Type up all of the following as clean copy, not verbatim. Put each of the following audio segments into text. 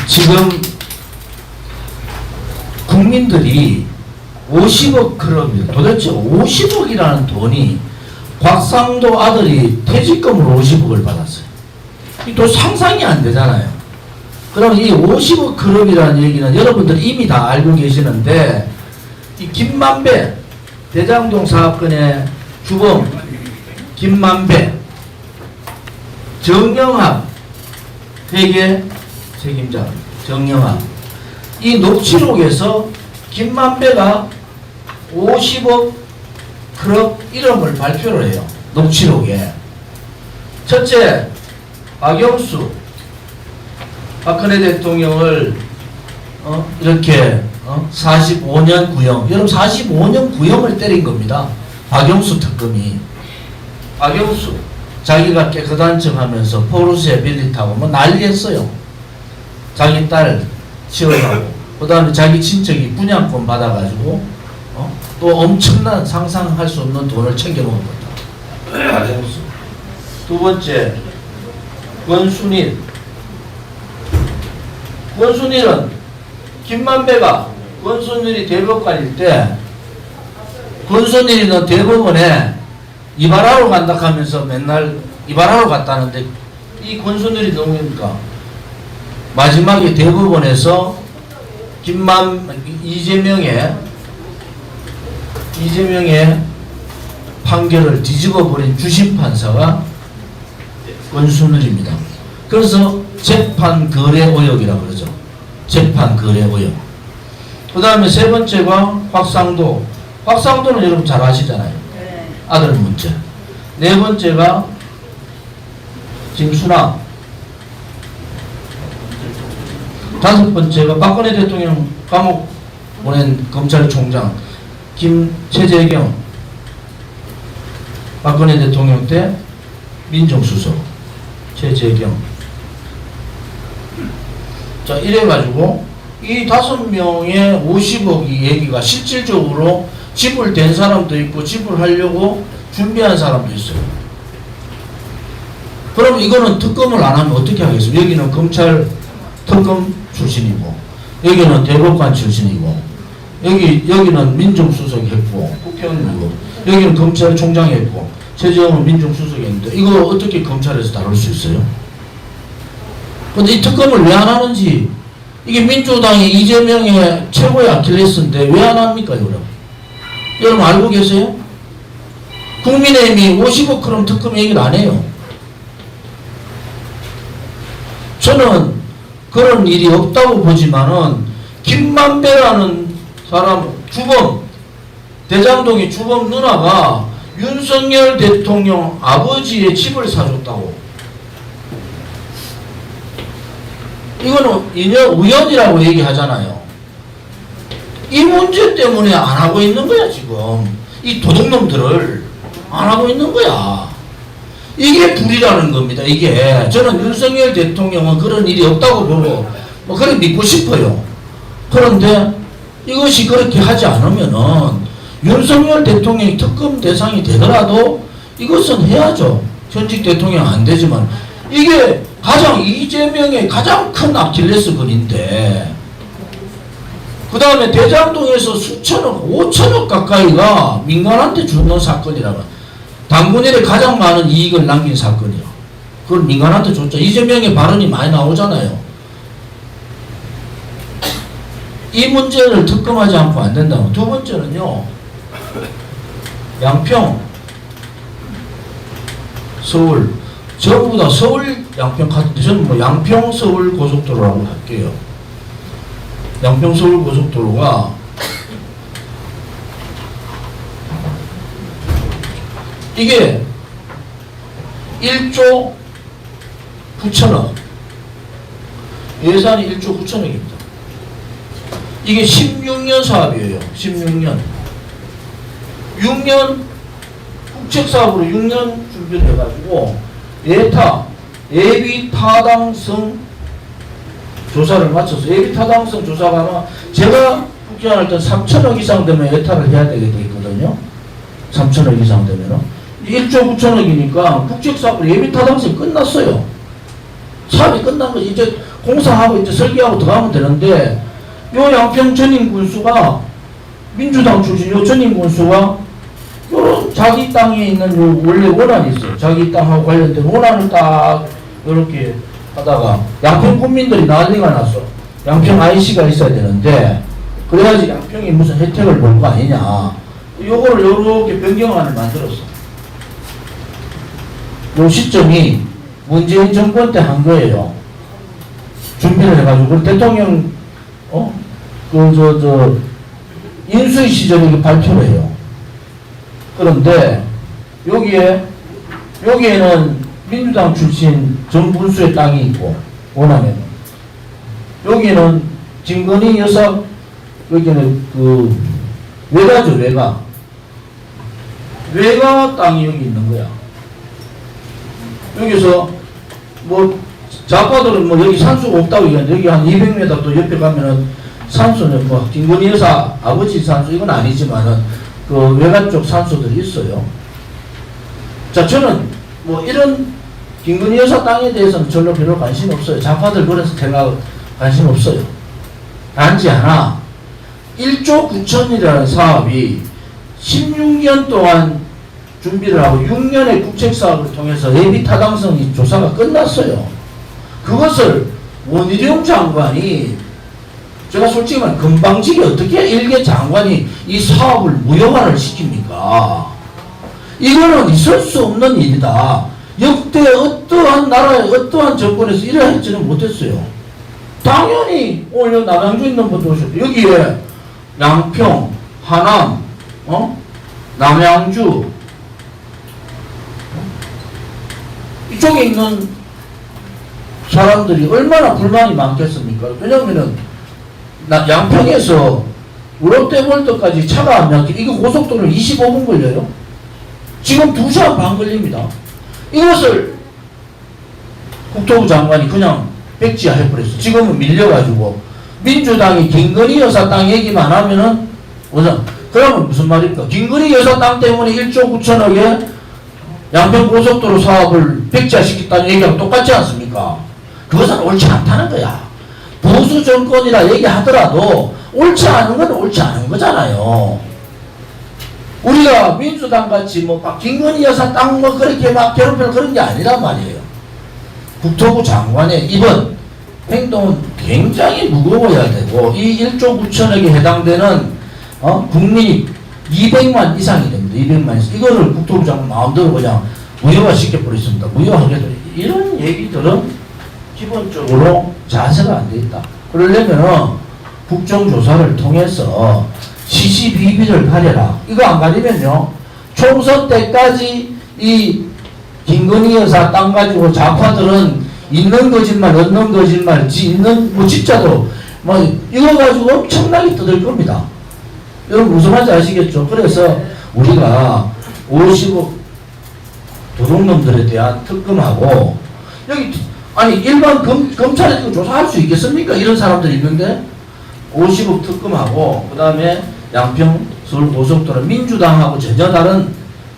지금 국민들이 50억 그러면 도대체 50억이라는 돈이 곽상도 아들이 퇴직금으로 50억을 받았어요. 또 상상이 안 되잖아요. 그럼 이 50억 그룹이라는 얘기는 여러분들 이미 다 알고 계시는데, 이 김만배 대장동 사건의 주범 김만배, 정영학 회계 책임자 정영학, 이 녹취록에서 김만배가 50억 클럽 이름을 발표를 해요. 녹취록에. 첫째, 박영수 박근혜 대통령을 이렇게 45년 구형, 여러분 45년 구형을 때린 겁니다. 박영수 특검이. 박영수 자기가 깨끗한 척 하면서 포르쉐 빌리 타고 뭐 난리 했어요. 자기 딸 치워가고, 그 다음에 자기 친척이 분양권 받아가지고 또 엄청난 상상할 수 없는 돈을 챙겨 먹은 거다. 박영수. 두 번째, 권순일. 권순일은 김만배가 권순일이 대법관일 때, 권순일이는 대법원에 이발하러 간다 하면서 맨날 이발하러 갔다는데, 이 권순일이 누구입니까? 마지막에 대법원에서 이재명의 판결을 뒤집어버린 주심판사가 권순일입니다. 그래서 재판 거래 의혹이라고 그러죠. 재판 거래 의혹. 그 다음에 세 번째가 곽상도. 곽상도는 여러분 잘 아시잖아요. 아들 문제. 네 번째가 김수남. 다섯 번째가 박근혜 대통령 감옥 보낸 검찰총장 최재경. 박근혜 대통령 때 민정수석 최재경. 자, 이래가지고 이 5명의 50억이 얘기가 실질적으로 집을 댄 사람도 있고 집을 하려고 준비한 사람도 있어요. 그럼 이거는 특검을 안 하면 어떻게 하겠습니까? 여기는 검찰 특검 출신이고, 여기는 대법관 출신이고, 여기는 민정수석 했고, 국회의원이고, 여기는 검찰총장 했고, 최재형은 민정수석 했는데, 이거 어떻게 검찰에서 다룰 수 있어요? 근데 이 특검을 왜 안 하는지, 이게 민주당이 이재명의 최고의 아킬레스인데 왜 안 합니까, 여러분 알고 계세요? 국민의힘이 50억 그럼 특검 얘기를 안 해요. 저는 그런 일이 없다고 보지만은, 김만배라는 사람, 주범, 대장동의 주범 누나가 윤석열 대통령 아버지의 집을 사줬다고. 이거는 우연이라고 얘기하잖아요. 이 문제 때문에 안 하고 있는 거야, 지금. 이 도둑놈들을 안 하고 있는 거야. 이게 불이라는 겁니다, 이게. 저는 윤석열 대통령은 그런 일이 없다고 보고, 뭐, 그렇게 믿고 싶어요. 그런데 이것이 그렇게 하지 않으면은, 윤석열 대통령이 특검 대상이 되더라도 이것은 해야죠. 현직 대통령 안 되지만. 이게 이재명의 가장 큰 아킬레스건인데, 그 다음에 대장동에서 수천억, 5천억 가까이가 민간한테 주는 사건이라면, 당군일에 가장 많은 이익을 남긴 사건이야. 그걸 민간한테 줬죠. 이재명의 발언이 많이 나오잖아요. 이 문제를 특검하지 않고 안 된다고. 두 번째는요, 양평, 서울, 전부 다 서울, 양평 같은데, 저는 뭐 양평 서울 고속도로라고 할게요. 양평 서울 고속도로가 이게 1조 9천억, 예산이 1조 9천억입니다. 이게 16년 사업이에요. 16년. 6년 국책사업으로 6년 준비를 해가지고 예비 타당성 조사를 마쳐서, 예비 타당성 조사가 아마 제가 국회의원 할 때 3천억 이상 되면 예타를 해야 되게 돼 있거든요. 3천억 이상 되면은 1조 9천억이니까 국책사업으로 예비 타당성이 끝났어요. 사업이 끝난 거지. 이제 공사하고 이제 설계하고 들어가면 되는데 요 양평 전임 군수가 민주당 출신 요 전임 군수가 요 자기 땅에 있는 요 원래 원안이 있어요. 자기 땅하고 관련된 원안을 딱 이렇게 하다가 양평 국민들이 난리가 났어. 양평 IC가 있어야 되는데 그래야지 양평이 무슨 혜택을 볼 거 아니냐. 요거를 요렇게 변경안을 만들었어. 요 시점이 문재인 정권 때 한 거예요. 준비를 해가지고 대통령 인수위 시절에 이거 발표를 해요. 그런데 여기에는 민주당 출신 정군수의 땅이 있고 원안에는 여기는 김건희 여사 여기는 그 외가죠. 외가 땅이 여기 있는 거야. 여기서 뭐 좌파들은 뭐 여기 산수가 없다고 얘기하는데 여기 한 200m 또 옆에 가면은 산수는 뭐 김건희 여사 아버지 산수 이건 아니지만은 그 외가 쪽 산수들이 있어요. 자, 저는 뭐 이런 김건희 여사 땅에 대해서는 별로 관심 없어요. 좌파들 그래서 제가 관심 없어요. 단지 하나 1조 9천이라는 사업이 16년 동안 준비를 하고 6년의 국책사업을 통해서 예비 타당성이 조사가 끝났어요. 그것을 원희룡 장관이 제가 솔직히 말해 금방지게 어떻게 일개 장관이 이 사업을 무효화를 시킵니까? 이거는 있을 수 없는 일이다. 역대 어떠한 나라의 어떠한 정권에서 이래 했지는 못했어요. 당연히 오늘 남양주 있는 분도 오셨죠. 여기에 양평, 하남, 남양주 이쪽에 있는 사람들이 얼마나 불만이 많겠습니까? 왜냐면은 양평에서 롯데월드까지 차가 안 막히고 이거 고속도로 25분 걸려요. 지금 2시간 반 걸립니다. 이것을 국토부 장관이 그냥 백지화 해버렸어. 지금은 밀려가지고 민주당이 김건희 여사 땅 얘기만 하면은 그러면 무슨 말입니까? 김건희 여사 땅 때문에 1조 9천억에 양평 고속도로 사업을 백지화시켰다는 얘기하고 똑같지 않습니까? 그것은 옳지 않다는 거야. 보수 정권이라 얘기하더라도 옳지 않은 건 옳지 않은 거잖아요. 우리가 민주당 같이 뭐 김건희 여사 땅 뭐 그렇게 막 괴롭힐 그런 게 아니란 말이에요. 국토부 장관의 이번 행동은 굉장히 무거워야 되고 이 1조 9천억에 해당되는 국민이 200만 이상이 됩니다. 200만 이상. 이거를 국토부 장관 마음대로 그냥 무효화 시켜버렸습니다. 무효화하겠다. 이런 얘기들은 기본적으로 자세가 안 돼 있다. 그러려면은 국정조사를 통해서 시시비비를 가려라. 이거 안 가리면요 총선 때까지 이 김건희 여사 땅 가지고 좌파들은 있는 거짓말, 없는 거짓말, 있는 뭐 진짜도 뭐 이거 가지고 엄청나게 떠들 겁니다. 여러분 무슨 말인지 아시겠죠? 그래서 우리가 50억 도둑놈들에 대한 특검하고 여기 아니 일반 검찰에 이거 조사할 수 있겠습니까? 이런 사람들이 있는데 50억 특검하고 그 다음에 양평 서울고속도로 민주당하고 전혀 다른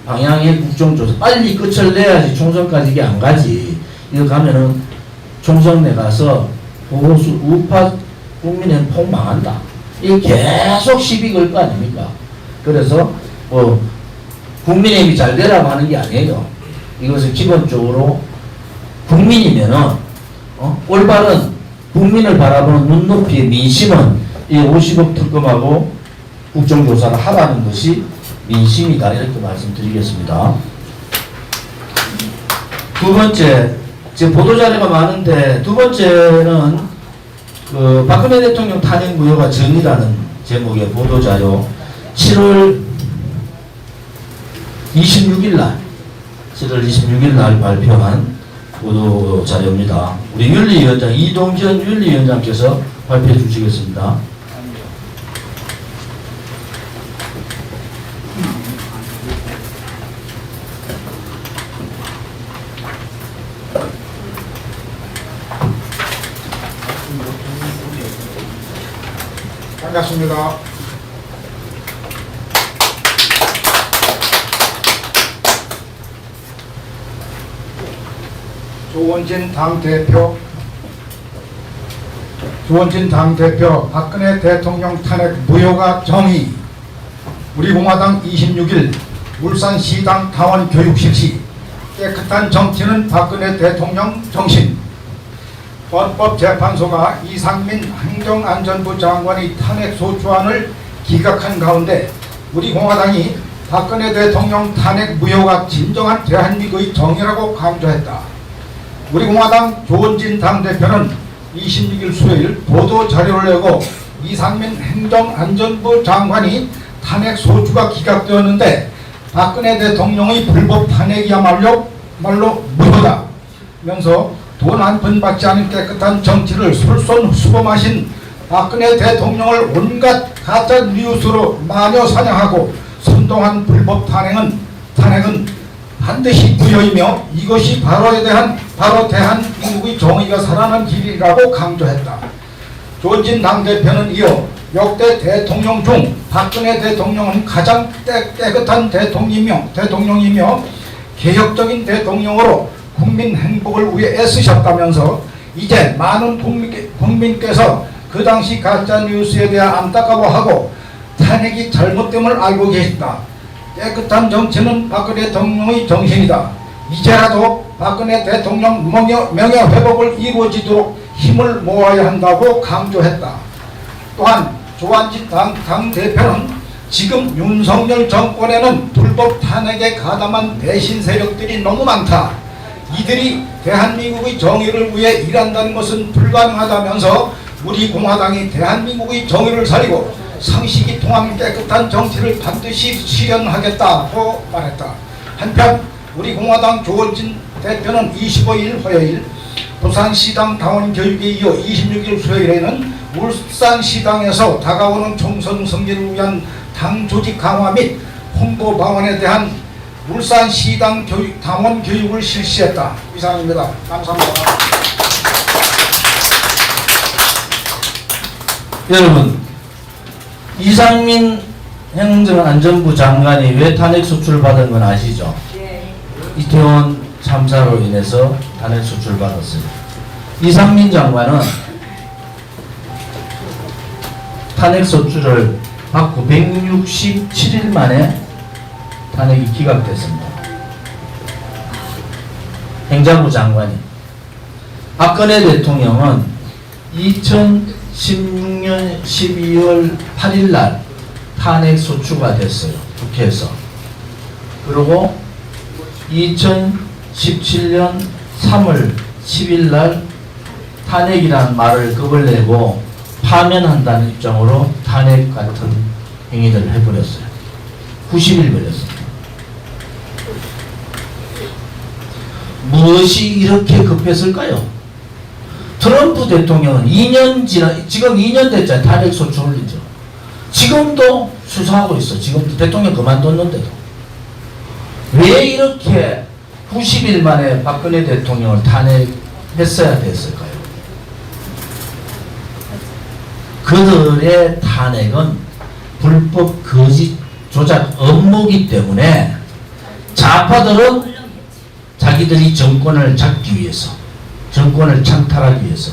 방향의 국정조사 빨리 끝을 내야지 총선까지 이게 안 가지. 이거 가면은 총선에 가서 보수 우파 국민은 폭망한다. 이게 계속 시비 걸 거 아닙니까? 그래서 뭐 국민의힘이 잘 되라고 하는 게 아니에요. 이것은 기본적으로 국민이면은 올바른 국민을 바라보는 눈높이의 민심은 이 50억 특검하고 국정조사를 하라는 것이 민심이다. 이렇게 말씀드리겠습니다. 두 번째, 지금 보도자료가 많은데 두 번째는 그 박근혜 대통령 탄핵 무효가 정의라는 제목의 보도자료 7월 26일 날 발표한 보도자료입니다. 우리 윤리위원장 이동현 윤리위원장께서 발표해 주시겠습니다. 반갑습니다. 조원진 당대표 주원진 당대표 박근혜 대통령 탄핵 무효가 정의. 우리 공화당 26일 울산시당 당원 교육 실시. 깨끗한 정치는 박근혜 대통령 정신. 헌법재판소가 이상민 행정안전부 장관의 탄핵 소추안을 기각한 가운데 우리 공화당이 박근혜 대통령 탄핵 무효가 진정한 대한민국의 정의라고 강조했다. 우리 공화당 조원진 당대표는 26일 수요일 보도자료를 내고 이상민 행정안전부 장관이 탄핵 소추가 기각되었는데 박근혜 대통령의 불법 탄핵이야말로 무효다 면서 돈 한 푼 받지 않은 깨끗한 정치를 솔선수범하신 박근혜 대통령을 온갖 가짜 뉴스로 마녀 사냥하고 선동한 불법 탄핵은 반드시 무효이며 이것이 바로 대한민국의 정의가 살아난 길이라고 강조했다. 조원진 당대표는 이어 역대 대통령 중 박근혜 대통령은 가장 깨끗한 대통령이며 개혁적인 대통령으로 국민 행복을 위해 애쓰셨다면서 이제 많은 국민께서 그 당시 가짜뉴스에 대해 안타까워하고 탄핵이 잘못됨을 알고 계시다. 깨끗한 정치는 박근혜 대통령의 정신이다. 이제라도 박근혜 대통령 명예회복을 이루어지도록 힘을 모아야 한다고 강조했다. 또한 조원진 당대표는 지금 윤석열 정권에는 불법 탄핵에 가담한 배신 세력들이 너무 많다. 이들이 대한민국의 정의를 위해 일한다는 것은 불가능하다면서 우리 공화당이 대한민국의 정의를 살리고 상식이 통한 깨끗한 정치를 반드시 실현하겠다고 말했다. 한편 우리 공화당 조원진 대표는 25일 화요일 부산시당 당원 교육에 이어 26일 수요일에는 울산시당에서 다가오는 총선 승리를 위한 당 조직 강화 및 홍보 방안에 대한 울산시당 당원 교육을 실시했다. 이상입니다. 감사합니다. 여러분, 이상민 행정안전부 장관이 왜 탄핵 소추를 받은 건 아시죠? 네. 이태원 참사로 인해서 탄핵 소추를 받았습니다. 이상민 장관은 탄핵 소추를 받고 167일 만에 탄핵이 기각됐습니다. 행정부 장관이. 박근혜 대통령은 2016년 12월 8일 날 탄핵 소추가 됐어요. 국회에서. 그리고 2017년 3월 10일 날 탄핵이라는 말을 겁을 내고 파면한다는 입장으로 탄핵 같은 행위를 해버렸어요. 90일 걸렸습니다. 무엇이 이렇게 급했을까요? 트럼프 대통령은 지금 2년 됐잖아요. 탄핵 소추 올리죠. 지금도 수사하고 있어. 지금도 대통령 그만뒀는데도. 왜 이렇게 90일 만에 박근혜 대통령을 탄핵했어야 됐을까요? 그들의 탄핵은 불법 거짓 조작 업무이기 때문에 좌파들은 자기들이 정권을 잡기 위해서, 정권을 창탈하기 위해서,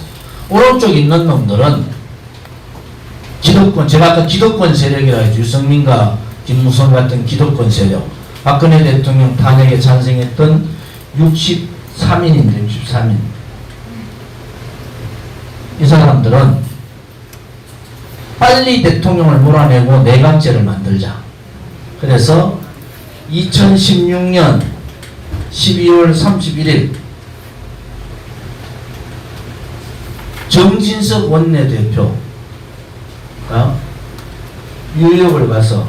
오른쪽 있는 놈들은 기득권, 제가 아까 기득권 세력이라 했죠. 유승민과 김무성 같은 기득권 세력, 박근혜 대통령 탄핵에 찬성했던 63인입니다. 63인. 이 사람들은 빨리 대통령을 몰아내고 내각제를 만들자. 그래서 2016년 12월 31일 정진석 원내대표가 뉴욕을 가서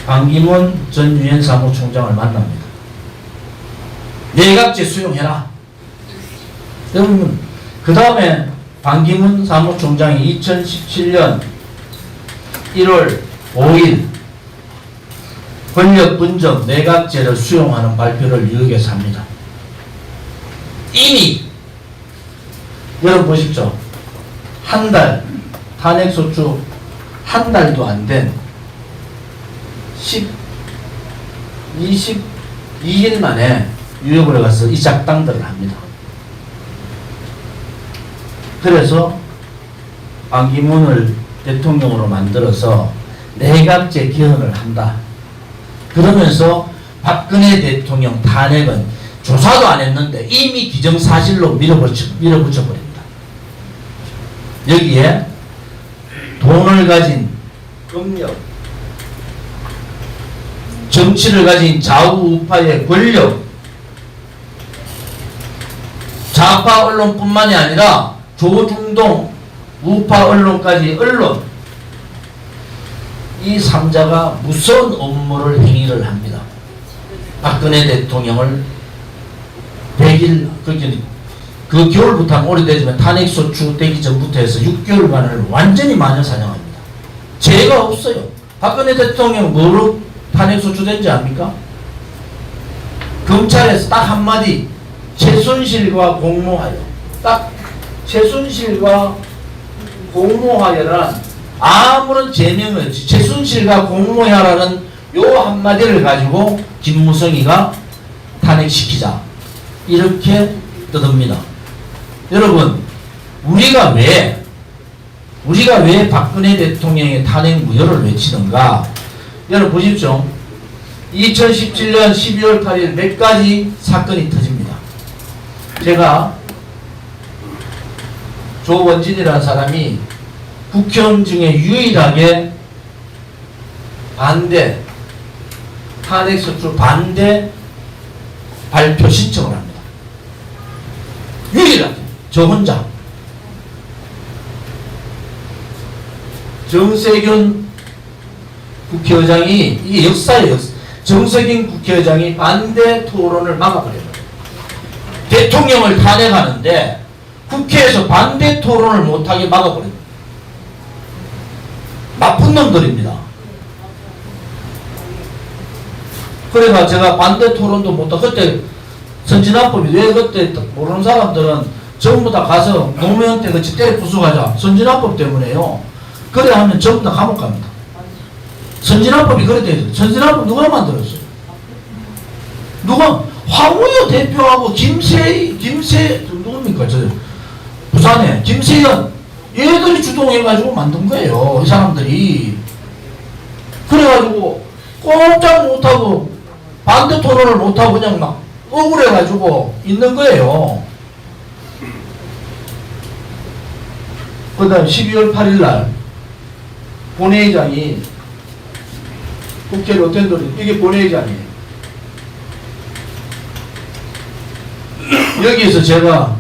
반기문 전 유엔 사무총장을 만납니다. 내각제 수용해라. 여러분, 그 다음에 반기문 사무총장이 2017년 1월 5일 권력 분점 내각제를 수용하는 발표를 뉴욕에서 합니다. 이미 여러분 보십시오. 한 달 탄핵소추 한 달도 안 된 22일 만에 뉴욕으로 가서 이 작당들을 합니다. 그래서 반기문을 대통령으로 만들어서 내각제 개헌을 한다. 그러면서 박근혜 대통령 탄핵은 조사도 안 했는데 이미 기정사실로 밀어붙여버립니다. 여기에 돈을 가진 권력, 정치를 가진 좌우우파의 권력, 좌파 언론뿐만이 아니라 조중동 우파 언론까지 언론, 이 3자가 무서운 업무를 행위를 합니다. 박근혜 대통령을 100일, 그 겨울부터 한 오래되지만 탄핵소추 되기 전부터 해서 6개월간을 완전히 마녀사냥합니다. 죄가 없어요. 박근혜 대통령 뭐로 탄핵소추된지 압니까? 검찰에서 딱 한마디, 최순실과 공모하여. 딱 최순실과 공모하여란 아무런 제명이 없이 최순실과 공모하라는 요 한마디를 가지고 김무성이가 탄핵시키자. 이렇게 떠듭니다. 여러분, 우리가 왜 박근혜 대통령의 탄핵 무효를 외치는가? 여러분 보십시오. 2017년 12월 8일 몇 가지 사건이 터집니다. 제가 조원진이라는 사람이 국회의원 중에 유일하게 탄핵소추 반대 발표 신청을 합니다. 유일하게 저 혼자. 정세균 국회의장이, 이게 역사예요. 정세균 국회의장이 반대 토론을 막아버려요. 대통령을 탄핵하는데 국회에서 반대 토론을 못하게 막아버립니다. 나쁜 놈들입니다. 그래가 제가 반대 토론도 못하고, 그때 선진화법이 왜 그때 모르는 사람들은 전부 다 가서 노무현 때 같이 때려 부수가자. 선진화법 때문에요. 그래 하면 전부 다 감옥 갑니다. 선진화법이 그래 돼 있어요. 선진화법 누가 만들었어요? 누가? 황우여 대표하고 누굽니까? 저 부산에 김세현 얘들이 주동해가지고 만든 거예요. 이 사람들이. 그래가지고 꼼짝 못하고 반대 토론을 못하고 그냥 막 억울해가지고 있는 거예요. 그 다음 12월 8일날 본회의장이 국회 로텐더리, 이게 본회의장이에요. 여기에서 제가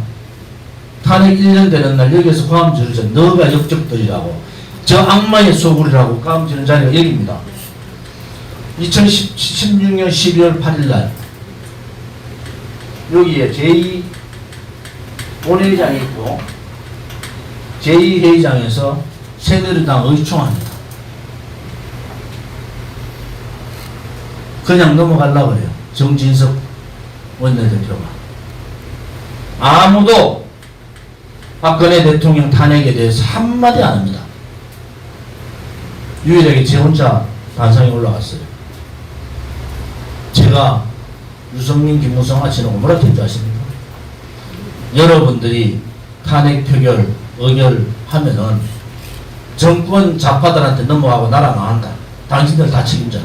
탄핵 1년 되는 날 여기에서 고함지를 전 너가 역적들이라고, 저 악마의 소굴이라고 고함지는 자리가 여기입니다. 2016년 12월 8일날 여기에 제2 본회의장이 있고 제2회의장에서 새누리당 의총합니다. 그냥 넘어가려고 그래요. 정진석 원내대표가. 아무도 박근혜 대통령 탄핵에 대해서 한마디 안 합니다. 유일하게 제 혼자 단상에 올라갔어요. 제가 유승민, 김무성 아치는 뭐라 했는지 아십니까? 여러분들이 탄핵 표결, 의결하면은 정권 좌파들한테 넘어가고 나라 망한다. 당신들 다 책임져라.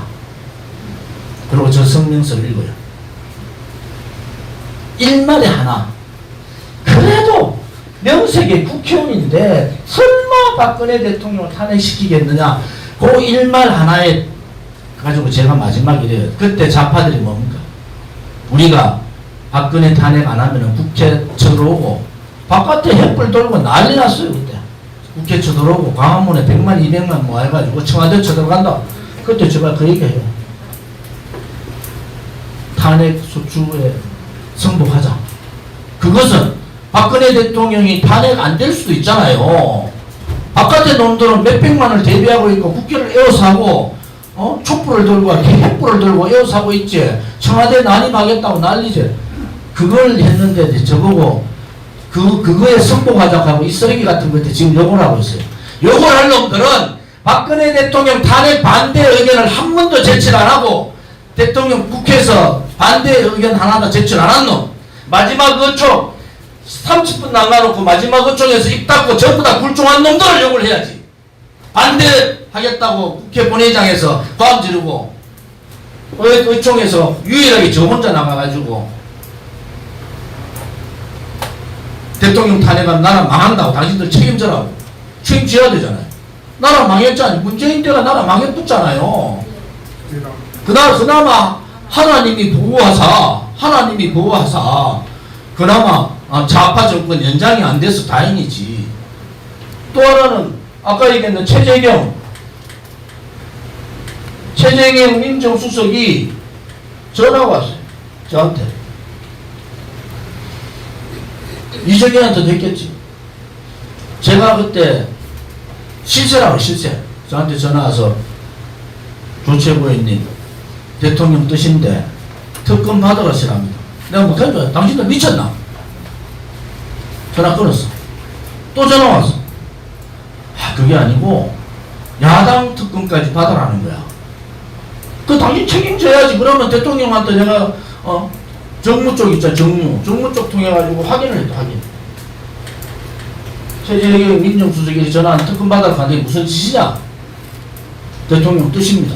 그리고 저 성명서를 읽어요. 일말에 하나. 그래도 명색의 국회의원인데 설마 박근혜 대통령을 탄핵시키겠느냐. 그 일말 하나에 가지고 제가 마지막이래요. 그때 좌파들이 뭡니까? 우리가 박근혜 탄핵 안 하면은 국회 쳐들어오고 바깥에 횃불 돌고 난리 났어요. 그때 국회 쳐들어오고 광화문에 100만 200만 모아가지고 청와대 쳐들어간다. 그때 제가 그 얘기해요. 탄핵 소추에 승복하자. 그것은 박근혜 대통령이 탄핵 안 될 수도 있잖아요. 바깥에 놈들은 몇백만을 대비하고 있고 국회를 에워싸고 촛불을 들고 횃불을 들고 에워싸고 있지. 청와대 난입하겠다고 난리지. 그걸 했는데 저보고 그거에 승복하자고 하고 이 쓰레기 같은 것들 지금 욕을 하고 있어요. 욕을 할 놈들은 박근혜 대통령 탄핵 반대 의견을 한 번도 제출 안 하고 대통령 국회에서 반대 의견 하나도 제출 안 한 놈. 마지막 그쪽 30분 남겨놓고 마지막 어총에서 입 닫고 전부 다 굴종한 놈들을 욕을 해야지. 반대하겠다고 국회 본회의장에서 과음 지르고 의총에서 유일하게 저 혼자 나가가지고 대통령 탄핵하면 나라 망한다고 당신들 책임져라고 책임져야 되잖아요. 나라 망했잖아요. 문재인 때가 나라 망했었잖아요. 그나마 하나님이 보호하사 그나마 좌파 정권 연장이 안 돼서 다행이지. 또 하나는 아까 얘기했던 최재경 민정수석이 전화가 왔어요. 저한테. 이정현한테도 했겠지. 제가 그때 실세라고 실세. 저한테 전화 와서 조채부인님 대통령 뜻인데 특검 받아가시랍니다. 내가 못한 거야. 당신들 미쳤나? 전화 끊었어. 또 전화 왔어. 그게 아니고 야당 특검까지 받아라는 거야. 그 당신 책임져야지. 그러면 대통령한테 내가 정무 쪽 있잖아. 정무 쪽 통해가지고 확인을 했다. 확인. 최재경 민정수석이 전화한 특검 받아라 가는 게 무슨 짓이냐? 대통령 뜻입니다.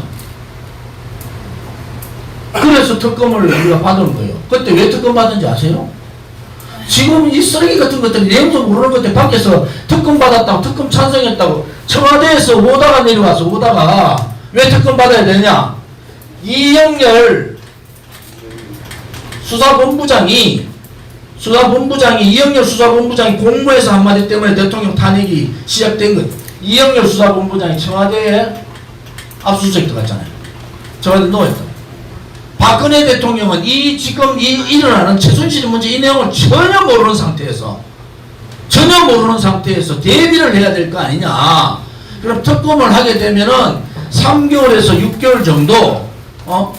그래서 특검을 우리가 받은 거예요. 그때 왜 특검 받은지 아세요? 지금 이 쓰레기 같은 것들이 내용도 모르는 것들 밖에서 특검 받았다고 특검 찬성했다고 청와대에서 오다가 내려와서 오다가 왜 특검 받아야 되냐? 이영렬 수사본부장이 이영렬 수사본부장이 공모해서 한마디 때문에 대통령 탄핵이 시작된 것. 이영렬 수사본부장이 청와대에 압수수색 들어갔잖아요. 청와대 넣어있다. 박근혜 대통령은 지금 일어나는 최순실 문제 이 내용을 전혀 모르는 상태에서 대비를 해야 될 거 아니냐. 그럼 특검을 하게 되면은 3개월에서 6개월 정도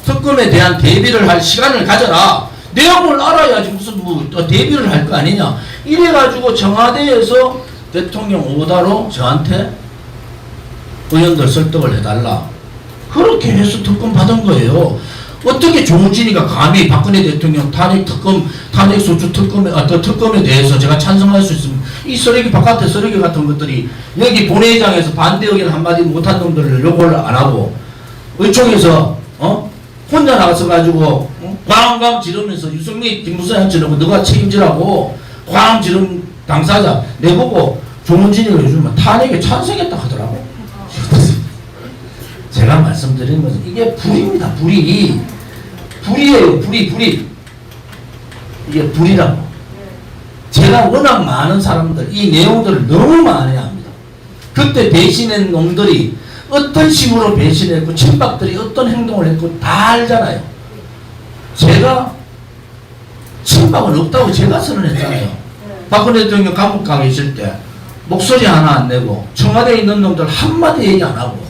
특검에 대한 대비를 할 시간을 가져라. 내용을 알아야지 무슨 대비를 할 거 아니냐. 이래가지고 청와대에서 대통령 오다로 저한테 의원들 설득을 해달라. 그렇게 해서 특검 받은 거예요. 어떻게 조문진이가 감히 박근혜 대통령 탄핵소추 특검에 대해서 제가 찬성할 수 있으면 이 쓰레기 바깥에 쓰레기 같은 것들이 여기 본회의장에서 반대 의견 한마디 못한 놈들을 요구를 안 하고 의총에서 혼자 나가서 가지고 광광 지르면서 유승민 김무성한테 지르고 너가 책임지라고 광 지른 당사자 내보고 조문진이가 요즘은 탄핵에 찬성했다 하더라고. 제가 말씀드리는 것은 이게 불입니다. 불이에요. 불이. 이게 불이라고. 제가 워낙 많은 사람들 이 내용들을 너무 많이 합니다. 그때 배신한 놈들이 어떤 식으로 배신했고 친박들이 어떤 행동을 했고 다 알잖아요. 제가 친박은 없다고 제가 선언했잖아요. 박근혜 대통령 감옥 가 계실 때 목소리 하나 안 내고 청와대에 있는 놈들 한마디 얘기 안 하고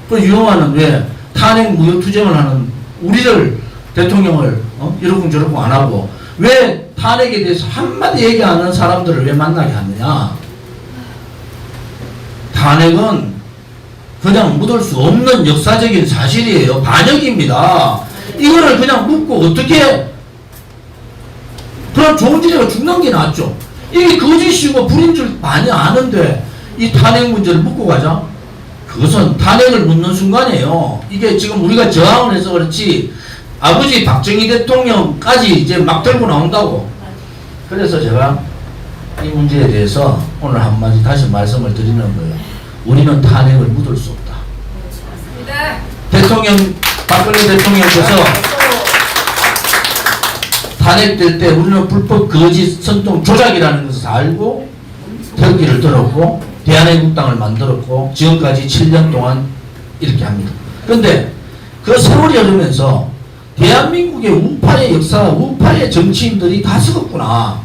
그 유영아는 왜 탄핵 무효 투쟁을 하는 우리를 대통령을 이러쿵저러쿵 안 하고 왜 탄핵에 대해서 한마디 얘기 안 하는 사람들을 왜 만나게 하느냐. 탄핵은 그냥 묻을 수 없는 역사적인 사실이에요. 반역입니다. 이거를 그냥 묻고 어떻게 그럼 조문진이가 죽는 게 낫죠. 이게 거짓이고 불인 줄 많이 아는데 이 탄핵 문제를 묻고 가자. 그것은 탄핵을 묻는 순간이에요. 이게 지금 우리가 저항을 해서 그렇지 아버지 박정희 대통령까지 이제 막 들고 나온다고. 그래서 제가 이 문제에 대해서 오늘 한마디 다시 말씀을 드리는 거예요. 우리는 탄핵을 묻을 수 없다. 박근혜 대통령께서 탄핵될 때 우리는 불법 거짓 선동 조작이라는 것을 알고 털기를 들었고 대한민국당을 만들었고 지금까지 7년 동안 이렇게 합니다. 그런데 그 세월이 흐르면서 대한민국의 우파의 역사, 우파의 정치인들이 다 썩었구나.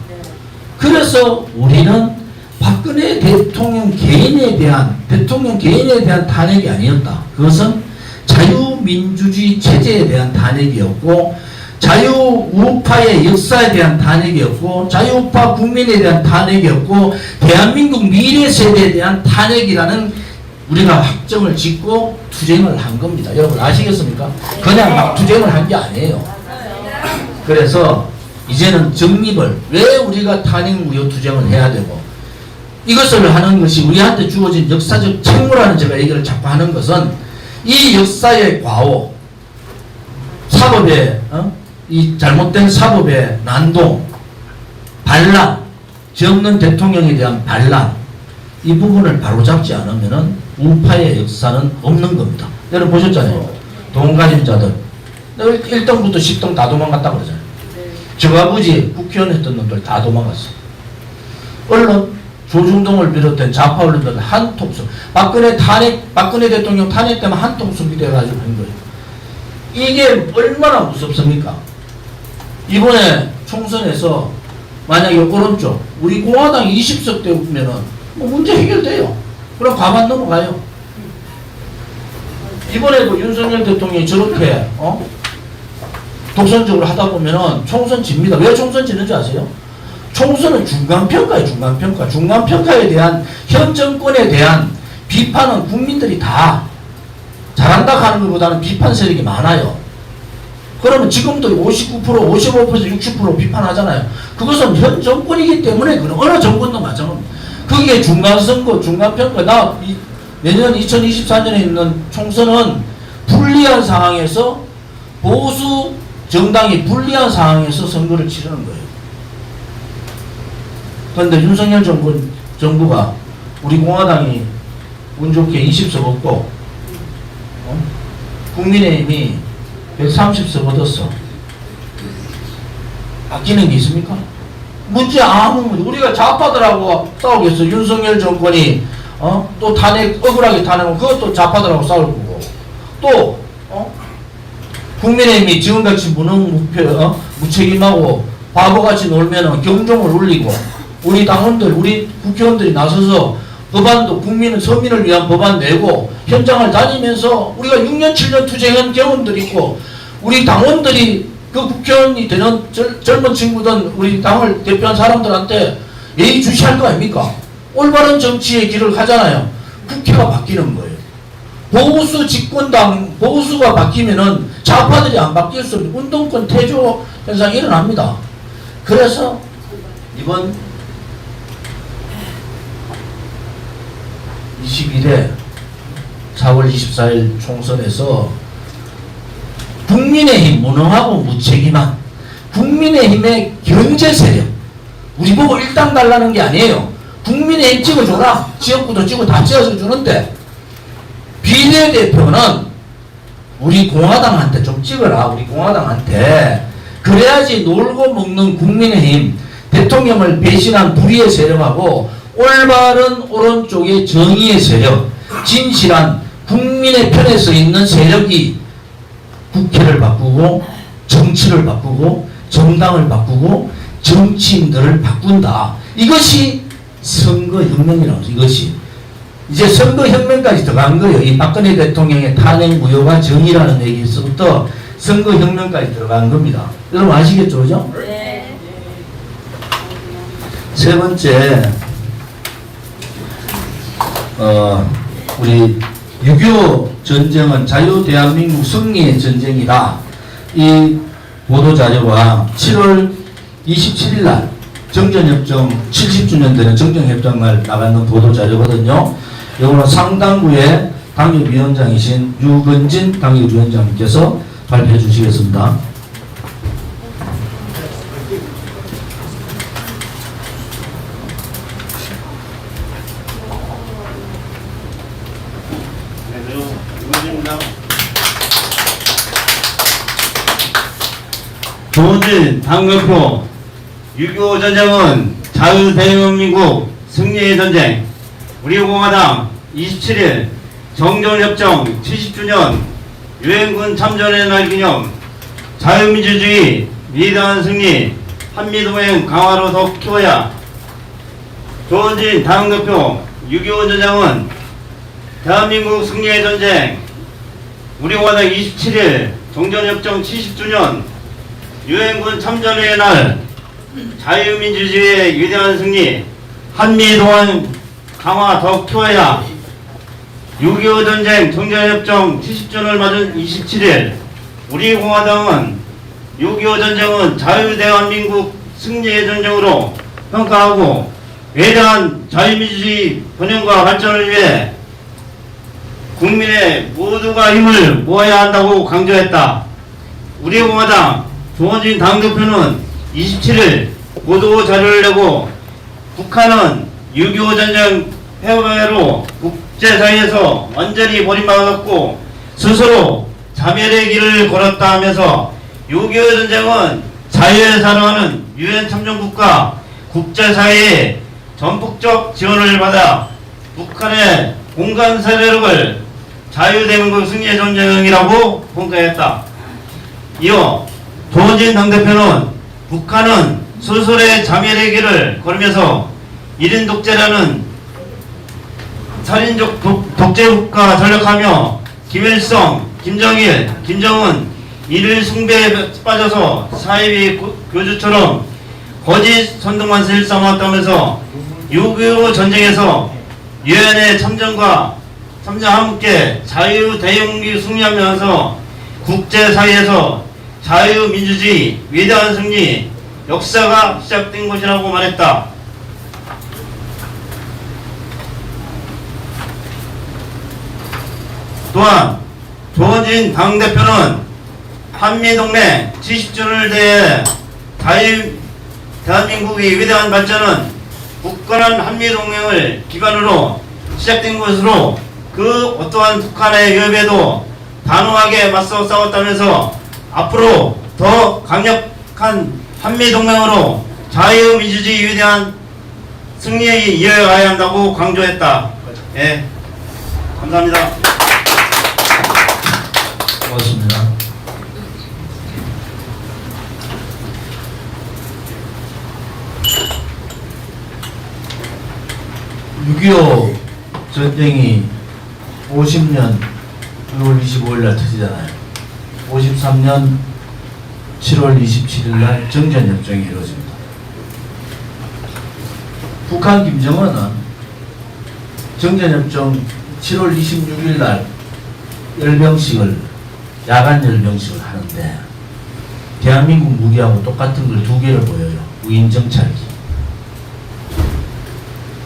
그래서 우리는 박근혜 대통령 개인에 대한 탄핵이 아니었다. 그것은 자유민주주의 체제에 대한 탄핵이었고 자유우파의 역사에 대한 탄핵이었고 자유우파 국민에 대한 탄핵이었고 대한민국 미래 세대에 대한 탄핵이라는 우리가 확정을 짓고 투쟁을 한 겁니다. 여러분 아시겠습니까? 그냥 막 투쟁을 한 게 아니에요. 그래서 이제는 정립을 왜 우리가 탄핵무효투쟁을 해야 되고 이것을 하는 것이 우리한테 주어진 역사적 책무라는 제가 얘기를 자꾸 하는 것은 이 역사의 과오, 사법의 이 잘못된 사법의 난동, 반란, 죄 없는 대통령에 대한 반란, 이 부분을 바로잡지 않으면은 우파의 역사는 없는 겁니다. 여러분 보셨잖아요. 돈 가진 자들 1등부터 10등 다 도망갔다고 그러잖아요. 저 아버지 국회의원 했던 놈들 다 도망갔어. 언론, 조중동을 비롯한 좌파 언론들 한통속. 박근혜 대통령 탄핵 때문에 한통속이 돼가지고 한 거예요. 이게 얼마나 무섭습니까? 이번에 총선에서 만약에 오른쪽 우리 공화당 20석 되면은 뭐 문제 해결돼요. 그럼 과반 넘어가요. 이번에도 윤석열 대통령이 저렇게 독선적으로 하다 보면은 총선 집니다. 왜 총선 지는 줄 아세요? 총선은 중간평가예요. 중간평가. 중간평가에 대한 현 정권에 대한 비판은 국민들이 다 잘한다 하는 것보다는 비판 세력이 많아요. 그러면 지금도 59%, 55%, 60% 비판하잖아요. 그것은 현 정권이기 때문에 그런 어느 정권도 마찬가지입니다. 그게 중간선거, 중간평가. 내년 2024년에 있는 총선은 불리한 상황에서 보수 정당이 불리한 상황에서 선거를 치르는 거예요. 그런데 윤석열 정부가 우리 공화당이 운 좋게 20석 얻고 국민의힘이 130석 얻었어. 바뀌는 게 있습니까? 문제 우리가 좌파들하고 싸우겠어. 윤석열 정권이 또 억울하게 탄핵하면 그것도 좌파들하고 싸울 거고 또 국민의힘이 지금같이 무책임하고 바보같이 놀면은 경종을 울리고 우리 당원들, 우리 국회의원들이 나서서 법안도 서민을 위한 법안 내고 현장을 다니면서 우리가 6년, 7년 투쟁한 경험들이 있고 우리 당원들이 그 국회의원이 되는 젊은 친구들 우리 당을 대표한 사람들한테 예의주시할 거 아닙니까? 올바른 정치의 길을 가잖아요. 국회가 바뀌는 거예요. 보수 집권당, 보수가 바뀌면은 좌파들이 안 바뀔 수 없는 운동권 퇴조 현상이 일어납니다. 그래서 이번 21회 4월 24일 총선에서 국민의힘 무능하고 무책임한 국민의힘의 경제 세력 우리 보고 일당 달라는 게 아니에요. 국민의힘 찍어줘라. 지역구도 찍고 다 찍어서 주는데 비례대표는 우리 공화당한테 좀 찍어라. 우리 공화당한테. 그래야지 놀고 먹는 국민의힘 대통령을 배신한 불의의 세력하고 올바른 오른쪽의 정의의 세력 진실한 국민의 편에 서 있는 세력이 국회를 바꾸고 정치를 바꾸고 정당을 바꾸고 정치인들을 바꾼다. 이것이 선거혁명이라고 해서 이것이 이제 선거혁명까지 들어간 거예요. 이 박근혜 대통령의 탄핵 무효가 정의라는 얘기에서부터 선거혁명까지 들어간 겁니다. 여러분 아시겠죠? 그죠? 네. 세 번째 우리 6.25 전쟁은 자유 대한민국 승리의 전쟁이다. 이 보도자료가 7월 27일 날 정전협정 70주년 되는 정전협정날 나가는 보도자료거든요. 이거는 상당부의 당협위원장이신 유건진 당협위원장님께서 발표해 주시겠습니다. 조원진 당대표 6.25 전쟁은 자유대한민국 승리의 전쟁 우리 공화당 27일 정전협정 70주년 유엔군 참전의 날 기념 자유민주주의 위대한 승리 한미동맹 강화로 더 키워야 조원진 당대표 6.25 전쟁은 대한민국 승리의 전쟁 우리 공화당 27일 정전협정 70주년 유엔군 참전의 날 자유민주주의의 위대한 승리 한미동맹 강화 더 키워야 6.25 전쟁 정전협정 70주년을 맞은 27일 우리 공화당은 6.25 전쟁은 자유대한민국 승리의 전쟁으로 평가하고 외대한 자유민주주의 번영과 발전을 위해 국민의 모두가 힘을 모아야 한다고 강조했다. 우리 공화당 조원진 당대표는 27일 보도 자료를 내고 북한은 6.25 전쟁 패배로 국제사회에서 완전히 버림받았고 스스로 자멸의 길을 걸었다 하면서 6.25 전쟁은 자유에 살아가는 유엔 참전국가 국제사회의 전폭적 지원을 받아 북한의 공간 세력을 자유대한민국 승리의 전쟁이라고 평가했다. 이어 조원진 당대표는 북한은 스스로의 자멸의 길을 걸으면서 1인 독재라는 살인적 독재국가 전락하며 김일성, 김정일, 김정은 일일 숭배에 빠져서 사이비 교주처럼 거짓 선동만 일삼았다면서 6.25 전쟁에서 유엔의 참전과 함께 자유대용기 승리하면서 국제사회에서 자유민주주의 위대한 승리 역사가 시작된 것이라고 말했다. 또한 조원진 당대표는 한미동맹 70주년을 대해 대한민국의 위대한 발전은 굳건한 한미동맹을 기반으로 시작된 것으로 그 어떠한 북한의 위협에도 단호하게 맞서 싸웠다면서 앞으로 더 강력한 한미동맹으로 자유민주주의 위대한 승리에 이어가야 한다고 강조했다. 예, 감사합니다. 고맙습니다. (6.25) 전쟁이 50년 6월 25일 날 터지잖아요. 53년 7월 27일 날 정전협정이 이루어집니다. 북한 김정은은 정전협정 7월 26일 날 열병식을 야간 열병식을 하는데 대한민국 무기하고 똑같은 걸 두 개를 보여요. 무인정찰기,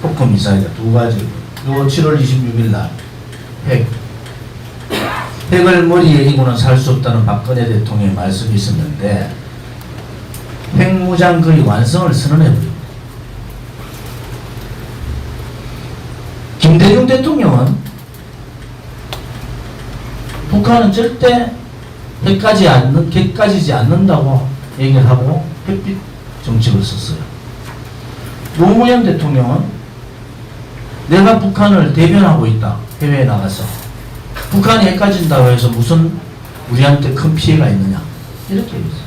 포크 미사일 두 가지. 요 7월 26일 날 핵을 머리에 이고는 살 수 없다는 박근혜 대통령의 말씀이 있었는데 핵무장 거의 완성을 선언해버립니다. 김대중 대통령은 북한은 절대 핵까지지 않는다고 얘기를 하고 햇빛 정책을 썼어요. 노무현 대통령은 내가 북한을 대변하고 있다. 해외에 나가서 북한이 핵가진다고 해서 무슨 우리한테 큰 피해가 있느냐 이렇게 얘기했어요.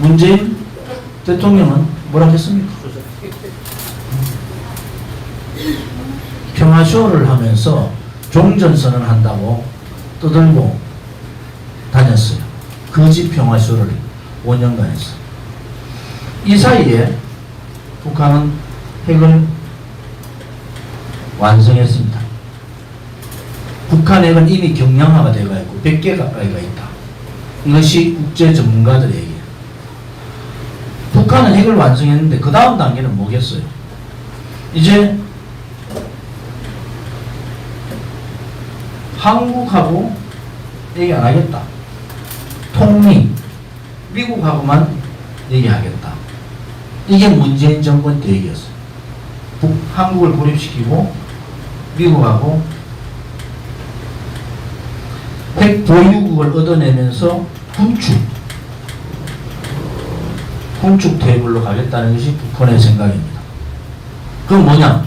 문재인 대통령은 뭐라 했습니까? 평화쇼를 하면서 종전선언을 한다고 떠들고 다녔어요. 거짓 평화쇼를 5년간 했어요. 이 사이에 북한은 핵을 완성했습니다. 북한 핵은 이미 경량화가 되어 있고 100개 가까이가 있다. 이것이 국제 전문가들의 얘기예요. 북한은 핵을 완성했는데 그 다음 단계는 뭐겠어요? 이제 한국하고 얘기 안 하겠다. 통미, 미국하고만 얘기하겠다. 이게 문재인 정권 때 얘기였어요. 한국을 고립시키고 미국하고 핵 보유국을 얻어내면서 군축 테이블로 가겠다는 것이 북한의 생각입니다. 그건 뭐냐?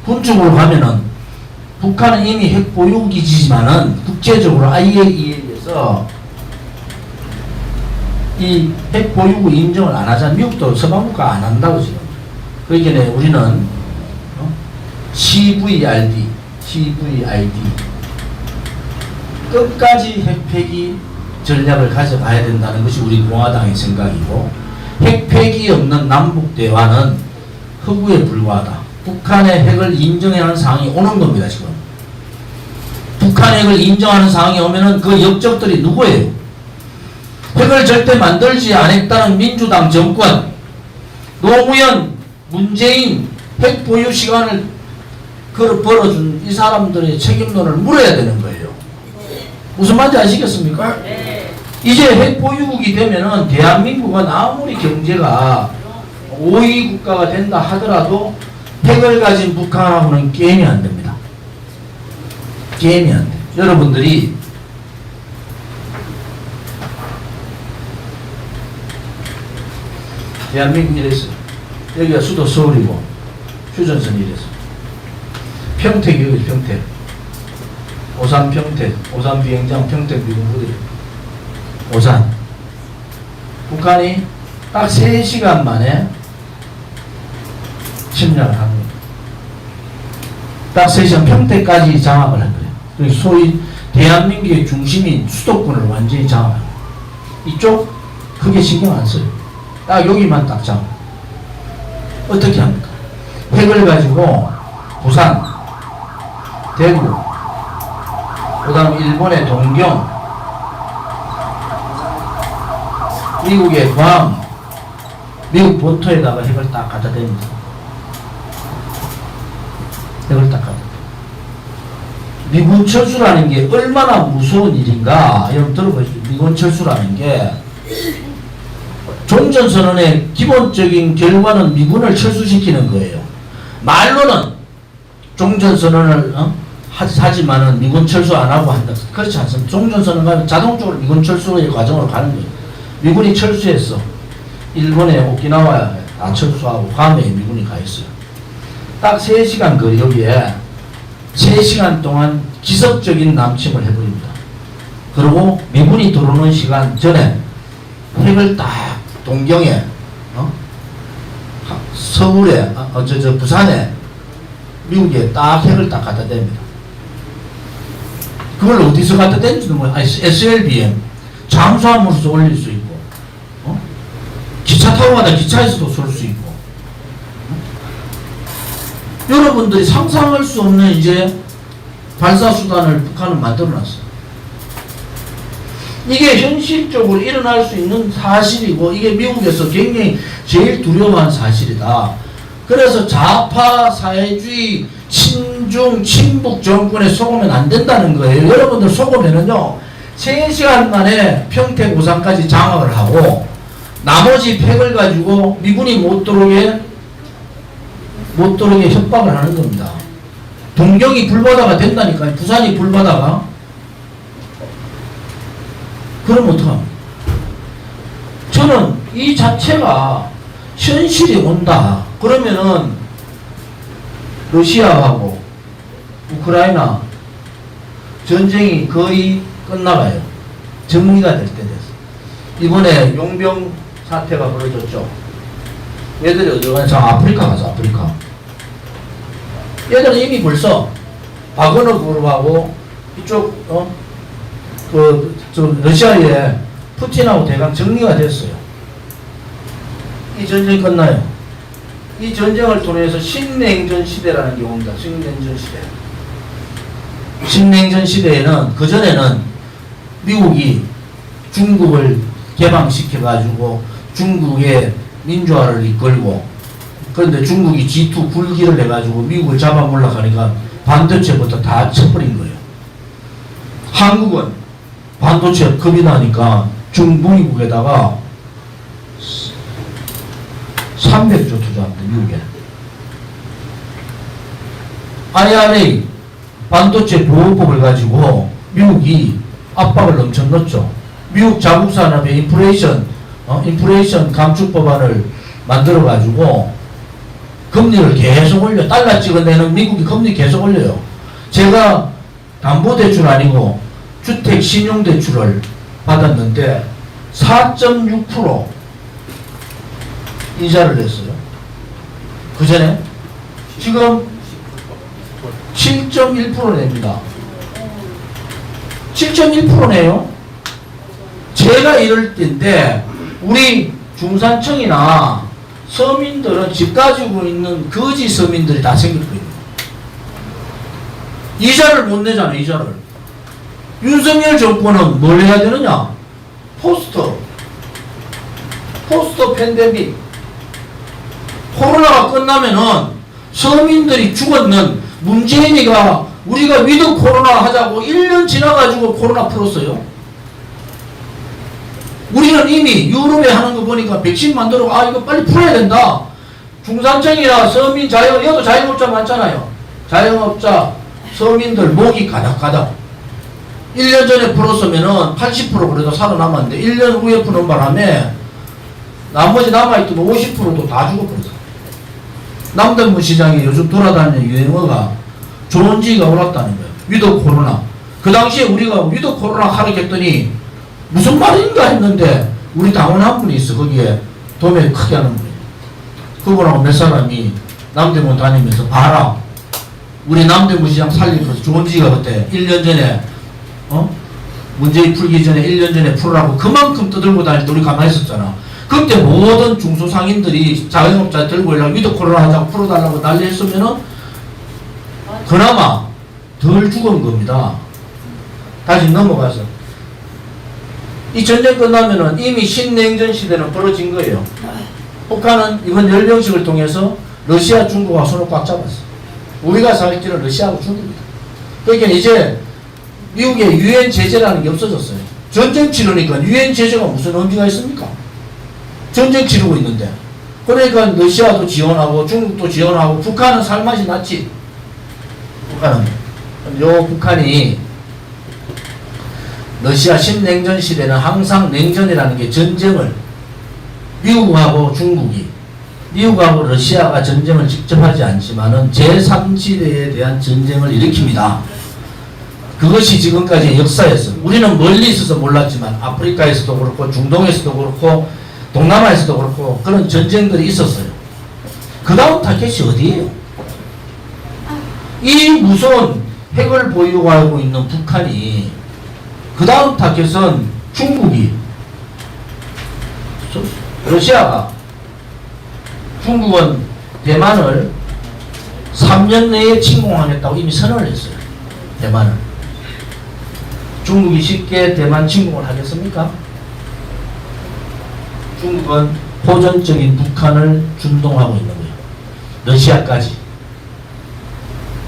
군축으로 가면은 북한은 이미 핵 보유국이지만은 국제적으로 IAEA에 의해서 이 핵 보유국 인정을 안 하잖아. 미국도 서방국가 안 한다고 지금. 그러니까 우리는 CVRD 끝까지 핵폐기 전략을 가져가야 된다는 것이 우리 공화당의 생각이고, 핵폐기 없는 남북 대화는 허구에 불과하다. 북한의 핵을 인정해야 하는 상황이 오는 겁니다. 지금 북한 북한 핵을 인정하는 상황이 오면은 그 역적들이 누구예요? 핵을 절대 만들지 않았다는 민주당 정권, 노무현, 문재인 핵 보유 시간을 벌어준 이 사람들의 책임론을 물어야 되는 거예요. 무슨 말인지 아시겠습니까? 이제 핵 보유국이 되면은 대한민국은 아무리 경제가 5위 국가가 된다 하더라도 핵을 가진 북한하고는 게임이 안 됩니다. 게임이 안 돼. 여러분들이 대한민국 이랬어요. 여기가 수도 서울이고 휴전선 이랬어. 평택이 여기 평택. 오산 평택, 오산 비행장 평택 미군부대. 오산. 북한이 딱 3시간 만에 침략을 한 거예요. 딱 3시간 평택까지 장악을 한 거예요. 그래서 소위 대한민국의 중심인 수도권을 완전히 장악한 거예요. 이쪽 크게 신경 안 써요. 딱 여기만 딱 장악. 어떻게 합니까? 핵을 가지고 부산, 대구, 그 다음 일본의 동경, 미국의 괌, 미국 본토에다가 핵을 딱 갖다 댑니다. 핵을 딱 갖다 댑니다. 미군 철수라는 게 얼마나 무서운 일인가 여러분 들어보시죠. 미군 철수라는 게 종전선언의 기본적인 결과는 미군을 철수시키는 거예요. 말로는 종전선언을 하지만은 미군 철수 안 하고 한다. 그렇지 않습니다. 종전선언 가면 자동적으로 미군 철수의 과정으로 가는 거예요. 미군이 철수했어. 일본의 오키나와에 다 철수하고 괌에 미군이 가 있어요. 딱 3시간 거리 여기에 3시간 동안 기습적인 남침을 해버립니다. 그리고 미군이 들어오는 시간 전에 핵을 딱 동경에 서울에 부산에 미국에 딱 핵을 딱 갖다 댑니다. 그걸 어디서 갖다 댄지도 몰라요. SLBM 잠수함으로서 올릴 수 있고 기차 타고 가다 기차에서도 쏠 수 있고 여러분들이 상상할 수 없는 이제 발사수단을 북한은 만들어놨어요. 이게 현실적으로 일어날 수 있는 사실이고 이게 미국에서 굉장히 제일 두려워한 사실이다. 그래서 좌파 사회주의 친중 친북 정권에 속으면 안 된다는 거예요. 여러분들 속으면은요 3시간 만에 평택 오산까지 장악을 하고 나머지 핵을 가지고 미군이 못 들어오게 협박을 하는 겁니다. 동경이 불바다가 된다니까요. 부산이 불바다가. 그럼 어떡합니까? 저는 이 자체가 현실이 온다. 그러면은 러시아하고 우크라이나 전쟁이 거의 끝나가요. 정리가 될 때 됐어. 이번에 용병 사태가 벌어졌죠. 얘들이 어디 가서 아프리카 가서 아프리카. 얘들은 이미 벌써 바그너 그룹하고 이쪽 러시아에 푸틴하고 대강 정리가 됐어요. 이 전쟁이 끝나요. 이 전쟁을 통해서 신냉전 시대라는 게 옵니다. 신냉전 시대. 신냉전 시대에는 그전에는 미국이 중국을 개방시켜가지고 중국의 민주화를 이끌고 그런데 중국이 G2 굴기를 해가지고 미국을 잡아먹으려고 하니까 반도체부터 다 쳐버린 거예요. 한국은 반도체 겁이 나니까 중국에다가 300조 투자합니다. 미국에. IRA 반도체 보호법을 가지고 미국이 압박을 엄청 넣었죠. 미국 자국 산업의 인플레이션 감축법안을 만들어 가지고 금리를 계속 올려. 달러 찍어내는 미국이 금리 계속 올려요. 제가 담보대출 아니고 주택 신용대출을 받았는데 4.6% 이자를 냈어요. 그 전에 지금 7.1% 냅니다. 7.1%네요. 제가 이럴 때인데 우리 중산층이나 서민들은 집 가지고 있는 거지 서민들이 다 생기고 있는 거예요. 이자를 못 내잖아요. 이자를. 윤석열 정권은 뭘 해야 되느냐? 포스트 팬데믹. 코로나가 끝나면은 서민들이 죽었는 문재인이가 우리가 위드 코로나 하자고 1년 지나가지고 코로나 풀었어요. 우리는 이미 유럽에 하는 거 보니까 백신 만들어 이거 빨리 풀어야 된다. 중산층이나 서민 여도 자영업자 많잖아요. 자영업자 서민들 목이 가닥가닥. 1년 전에 풀었으면은 80% 그래도 살아남았는데 1년 후에 푸는 바람에 나머지 남아있던 50%도 다 죽어버렸어. 남대문 시장에 요즘 돌아다니는 유행어가 존지가 올랐다는 거예요. 위드 코로나. 그 당시에 우리가 위드 코로나 하락했더니 무슨 말인가 했는데 우리 당원 한 분이 있어. 거기에 도매 크게 하는 분이. 그분하고 몇 사람이 남대문 다니면서 봐라. 우리 남대문 시장 살리면서 존지가 그때 1년 전에 문재인 풀기 전에 1년 전에 풀으라고 그만큼 떠들고 다닐 때 우리 가만히 있었잖아. 그때 모든 중소상인들이 자영업자 들고 일하고 위드 코로나 하자고 풀어달라고 난리 했으면은 그나마 덜 죽은 겁니다. 다시 넘어가서 이 전쟁 끝나면은 이미 신냉전 시대는 벌어진 거예요. 북한은 이번 열병식을 통해서 러시아, 중국하고 손을 꽉 잡았어. 우리가 살 길은 러시아하고 중국이다. 그러니까 이제 미국의 유엔 제재라는 게 없어졌어요. 전쟁 치르니까 유엔 제재가 무슨 의미가 있습니까? 전쟁 치르고 있는데. 그러니까 러시아도 지원하고 중국도 지원하고 북한은 살맛이 났지. 북한이 러시아 신냉전 시대는 항상 냉전이라는 게 전쟁을 미국하고 러시아가 전쟁을 직접 하지 않지만은 제3지대에 대한 전쟁을 일으킵니다. 그것이 지금까지의 역사였어. 우리는 멀리 있어서 몰랐지만 아프리카에서도 그렇고 중동에서도 그렇고 동남아에서도 그렇고 그런 전쟁들이 있었어요. 그 다음 타겟이 어디예요? 이 무서운 핵을 보유하고 있는 북한이 그 다음 타겟은 중국이 러시아가 중국은 대만을 3년 내에 침공하겠다고 이미 선언을 했어요. 대만을. 중국이 쉽게 대만 침공을 하겠습니까? 중국은 호전적인 북한을 준동하고 있는 거예요. 러시아까지.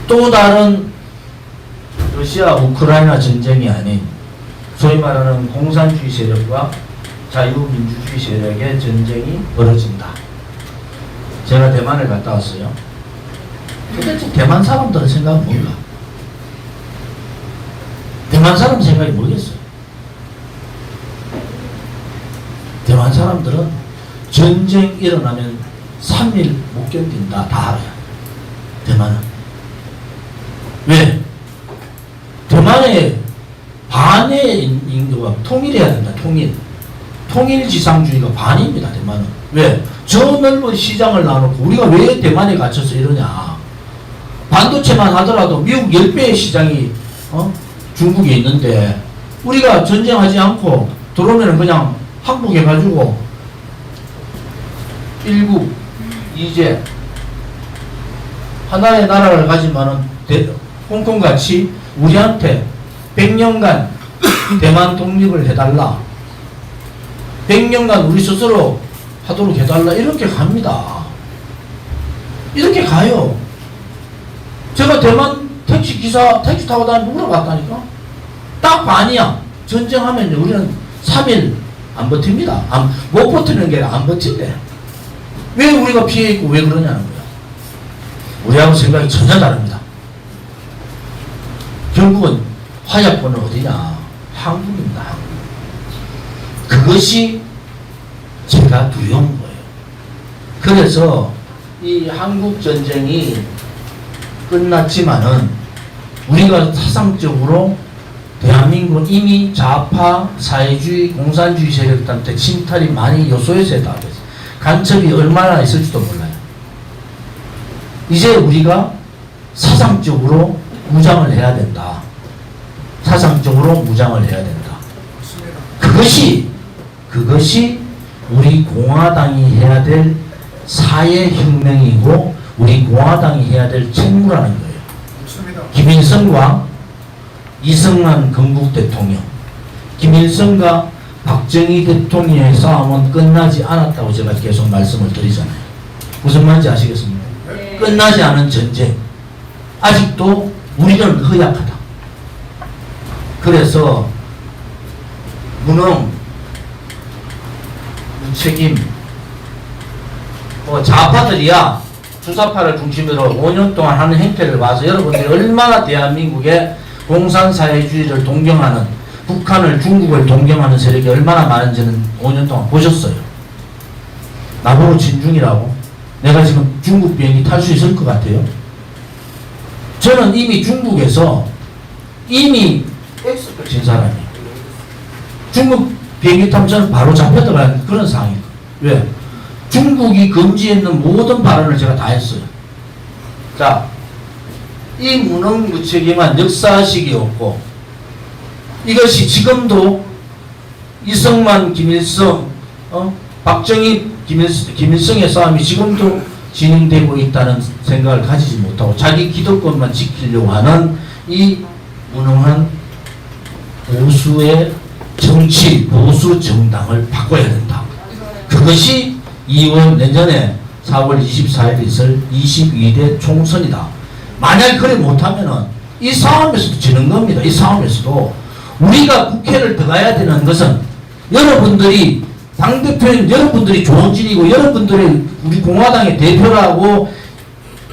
또 다른 러시아 우크라이나 전쟁이 아닌 소위 말하는 공산주의 세력과 자유민주주의 세력의 전쟁이 벌어진다. 제가 대만을 갔다 왔어요. 도대체 대만 사람들의 생각은 뭘까? 대만 사람 생각이 뭐겠어요? 대만 사람들은 전쟁 일어나면 3일 못 견딘다. 다 알아요. 대만은. 왜? 대만의 반의 인구가 통일해야 된다. 통일지상주의가 반입니다. 대만은. 왜? 저 넓은 시장을 놔놓고 우리가 왜 대만에 갇혀서 이러냐. 반도체만 하더라도 미국 10배의 시장이 중국에 있는데 우리가 전쟁하지 않고 들어오면 그냥 항복해가지고 1국 2제 하나의 나라를 가지만은 홍콩같이 우리한테 100년간 대만 독립을 해달라. 100년간 우리 스스로 하도록 해달라. 이렇게 갑니다. 이렇게 가요. 제가 대만 택시 타고 다니면서 물어봤다니까. 딱 반이야. 전쟁하면 우리는 3일 안 버팁니다. 못 버티는 게 안 버틴대. 왜 우리가 피해 있고 왜 그러냐는 거야. 우리하고 생각이 전혀 다릅니다. 결국은 화약권은 어디냐? 한국입니다. 한국. 그것이 제가 두려운 거예요. 그래서 이 한국 전쟁이 끝났지만은 우리가 사상적으로 대한민국은 이미 좌파, 사회주의, 공산주의 세력들한테 침탈이 많이 요소에서 해당했어요. 간첩이 얼마나 있을지도 몰라요. 이제 우리가 사상적으로 무장을 해야 된다. 사상적으로 무장을 해야 된다. 그것이 우리 공화당이 해야 될 사회혁명이고 우리 공화당이 해야 될 책무라는 거예요. 김일성과 이승만 건국 대통령, 김일성과 박정희 대통령의 싸움은 끝나지 않았다고 제가 계속 말씀을 드리잖아요. 무슨 말인지 아시겠습니까? 네. 끝나지 않은 전쟁. 아직도 우리는 허약하다. 그래서 무능, 무책임, 좌파들이야 주사파를 중심으로 5년 동안 하는 행태를 봐서 여러분들이 얼마나 대한민국의 공산사회주의를 동경하는, 북한을, 중국을 동경하는 세력이 얼마나 많은지는 5년 동안 보셨어요. 나보고 진중이라고? 내가 지금 중국 비행기 탈 수 있을 것 같아요? 저는 이미 중국에서 이미 X를 진 사람이에요. 중국 비행기 타면 저는 바로 잡혀 들어가는 그런 상황이에요. 왜? 중국이 금지했는 모든 발언을 제가 다 했어요. 자, 이 무능무책임한 역사식이 없고, 이것이 지금도 이승만, 김일성, 박정희, 김일성의 싸움이 지금도 진행되고 있다는 생각을 가지지 못하고 자기 기득권만 지키려고 하는 이 무능한 보수의 정치, 보수 정당을 바꿔야 된다. 그것이 2월 내년에 4월 24일에 있을 22대 총선이다. 만약 그래 못하면은 이 싸움에서도 지는 겁니다. 이 싸움에서도 우리가 국회를 들어가야 되는 것은 여러분들이 당대표인 여러분들이 조원진이고 여러분들이 우리 공화당의 대표라고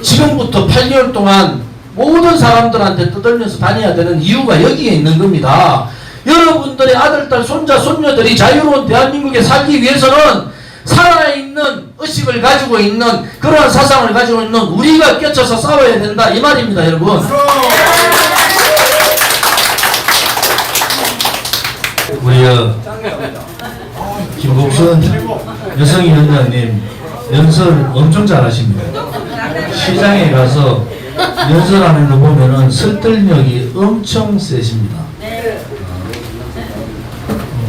지금부터 8개월 동안 모든 사람들한테 떠들면서 다녀야 되는 이유가 여기에 있는 겁니다. 여러분들의 아들, 딸, 손자, 손녀들이 자유로운 대한민국에 살기 위해서는 살아있는 의식을 가지고 있는 그러한 사상을 가지고 있는 우리가 껴쳐서 싸워야 된다 이 말입니다, 여러분. 우리 김국선 여성위원장님 연설 엄청 잘하십니다. 시장에 가서 연설하는 거 보면은 설득력이 엄청 세십니다.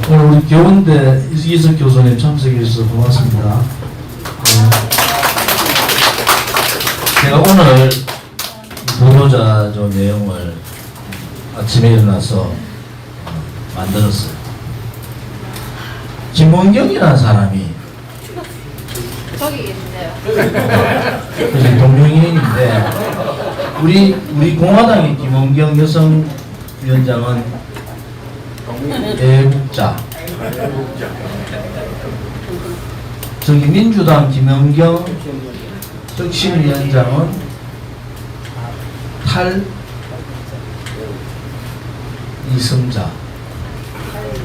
오늘 우리 교원대 이기석 교수님 참석해 주셔서 고맙습니다. 제가 오늘 보도자료 내용을 아침에 일어나서 만들었어요. 김원경이라는 사람이 저기 계신데요. 그래서 동명이인인데 우리 공화당의 김원경 여성위원장은 애국자, 저기 민주당 김연경 혁신위원장은 이승자.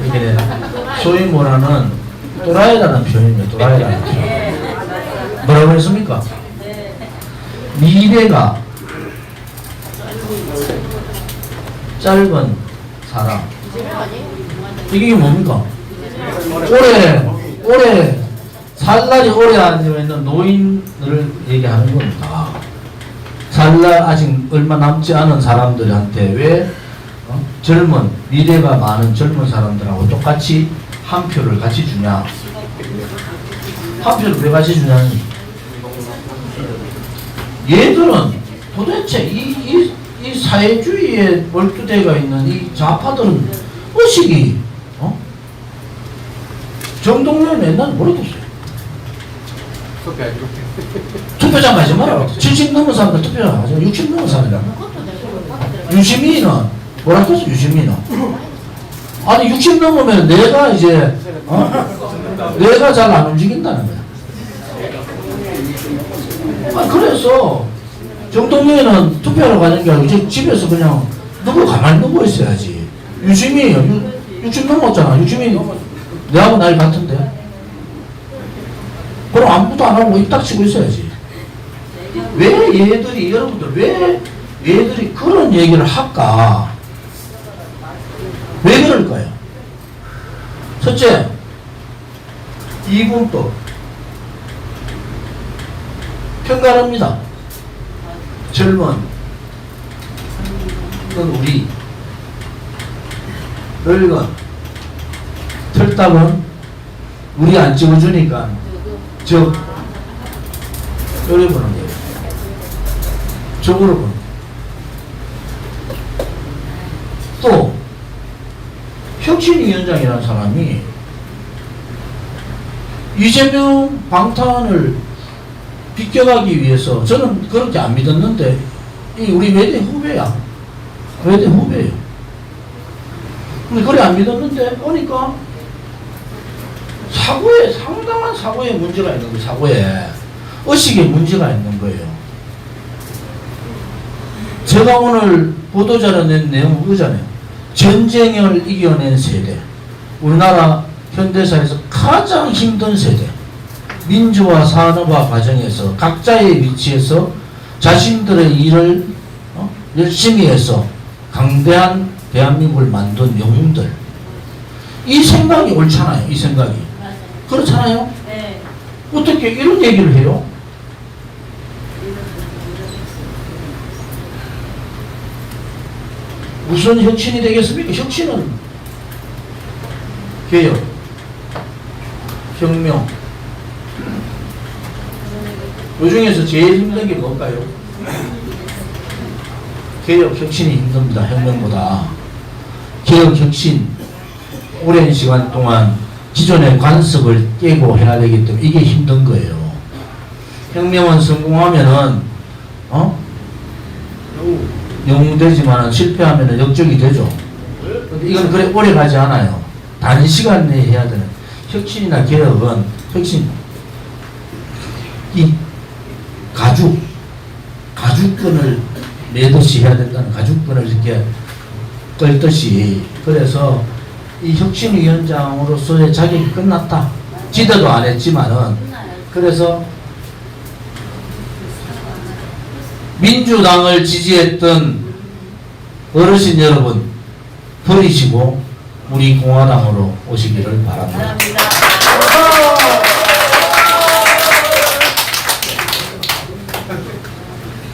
이게 소위 말하는 또라이라는 표현이에요. 또라이라는 표현. 뭐라고 했습니까? 미래가 짧은 사람. 이게 뭡니까? 올해 살 날이 오래 앉아 있는 노인을 얘기하는 겁니다. 살 날 아직 얼마 남지 않은 사람들한테 왜 젊은 미래가 많은 젊은 사람들하고 똑같이 한 표를 같이 주냐? 한 표를 왜 같이 주냐는 얘들은 도대체 이 사회주의에 몰두되어 있는 이 좌파들은 의식이 정동영 맨날 모르겠어요. 투표장 가지 마라. 70 넘은 사람들 투표장 가지 마. 60 넘은 사람이라. 유시민은 뭐라고 했어? 유시민은 아니 60 넘으면 내가 이제 내가 잘 안 움직인다는 거야. 그래서 정동영이는 투표하러 가는 게 아니고 집에서 그냥 누구 가만히 누워 있어야지. 유시민이 60 넘었잖아. 유시민이 내하고 나이 같은데. 그럼 아무것도 안 하고 입 닥치고 있어야지. 왜 얘들이 여러분들 왜 얘들이 그런 얘기를 할까? 왜 그럴까요? 첫째, 이분법 편가릅니다. 젊은 건 우리, 늙은 털딱은 우리 안 찍어주니까 저 요래 보는 거예요. 적으로 보는 거예요. 또 혁신위원장이라는 사람이 이재명 방탄을 비껴가기 위해서, 저는 그렇게 안 믿었는데 이 우리 외대 후배야. 외대 후배예요. 근데 그래 안 믿었는데 보니까 사고에, 상당한 사고에 문제가 있는 거예요. 사고에 의식에 문제가 있는 거예요. 제가 오늘 보도자료 낸 내용은 그거잖아요. 전쟁을 이겨낸 세대, 우리나라 현대사에서 가장 힘든 세대, 민주화 산업화 과정에서 각자의 위치에서 자신들의 일을 열심히 해서 강대한 대한민국을 만든 영웅들, 이 생각이 옳잖아요. 이 생각이 그렇잖아요. 네. 어떻게 이런 얘기를 해요? 무슨 혁신이 되겠습니까? 혁신은 개혁, 혁명. 그 중에서 제일 힘든 게 뭘까요? 개혁, 혁신이 힘듭니다. 혁명보다. 개혁, 혁신. 오랜 시간 동안 기존의 관습을 깨고 해야 되기 때문에 이게 힘든 거예요. 혁명은 성공하면은 영웅되지만 실패하면은 역적이 되죠. 근데 이건 그래 오래 가지 않아요. 단시간 내에 해야 되는 혁신이나 개혁은 혁신, 이 가죽끈을 매듯이 해야 된다는, 가죽끈을 이렇게 끌듯이. 그래서 이 혁신위원장으로서의 자격이 끝났다. 지도도 안 했지만은. 그래서 민주당을 지지했던 어르신 여러분 버리시고 우리 공화당으로 오시기를 바랍니다. 감사합니다.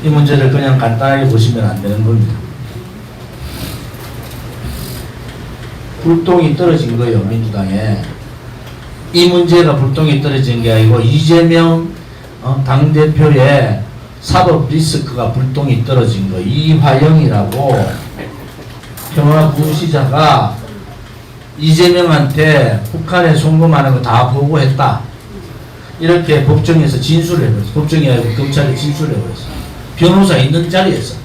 이 문제를 그냥 간단하게 보시면 안 되는 겁니다. 불똥이 떨어진 거예요, 민주당에. 이 문제가 불똥이 떨어진 게 아니고 이재명 당대표의 사법 리스크가 불똥이 떨어진 거. 이화영이라고 평화부시자가 이재명한테 북한에 송금하는 거 다 보고했다. 이렇게 법정에서 진술을 해버렸어. 법정이 아니고 검찰에 진술을 해버렸어. 변호사 있는 자리에서.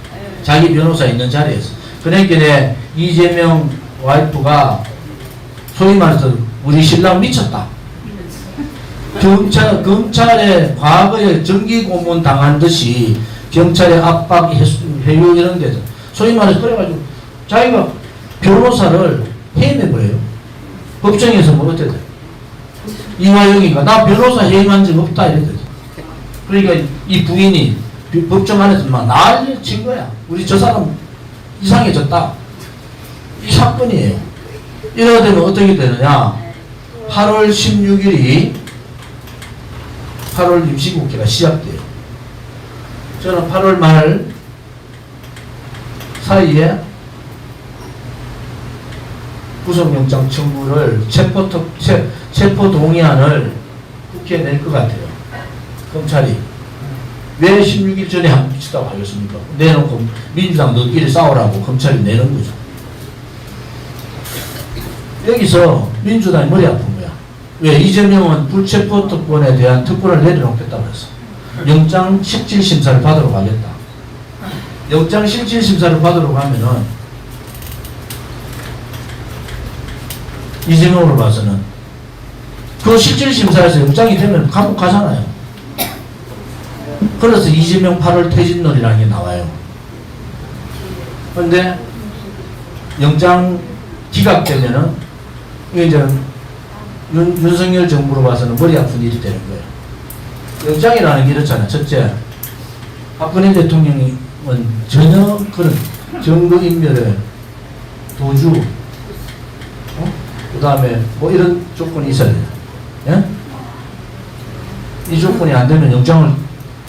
자기 변호사 있는 자리에서. 그러니까 이재명 와이프가 소위 말해서 우리 신랑 미쳤다. 검찰에 과거에 정기 고문 당한 듯이 경찰의 압박, 회유 이런 데서 소위 말해서 그래가지고 자기가 변호사를 해임해버려요. 법정에서 뭐 어때 돼? 이화영이가 나 변호사 해임한 적 없다 이랬대. 그러니까 이 부인이 법정 안에서 막 난리 친 거야. 우리 저 사람 이상해졌다. 이 사건이에요. 이러다 되면 어떻게 되느냐? 8월 16일이 8월 임시국회가 시작돼요. 저는 8월 말 사이에 구속영장 청구를 체포 동의안을 국회에 낼 것 같아요. 검찰이. 왜 16일 전에 안 미치다고 하겠습니까? 내놓고 민주당 너끼리 싸우라고 검찰이 내는 거죠. 여기서 민주당이 머리 아픈 거야. 왜? 이재명은 불체포 특권에 대한 특권을 내려놓겠다고 했어. 영장 실질 심사를 받으러 가겠다. 영장 실질 심사를 받으러 가면은 이재명으로 봐서는 그 실질 심사에서 영장이 되면 감옥 가잖아요. 그래서 이재명 8월 퇴진론이라는 게 나와요. 그런데 영장 기각되면은 이제 윤석열 정부로 봐서는 머리 아픈 일이 되는 거예요. 영장이라는 게 이렇잖아요. 첫째, 박근혜 대통령은 전혀 그런 증거인멸에 도주, 그 다음에 뭐 이런 조건이 있어야 돼요. 예? 이 조건이 안 되면 영장을,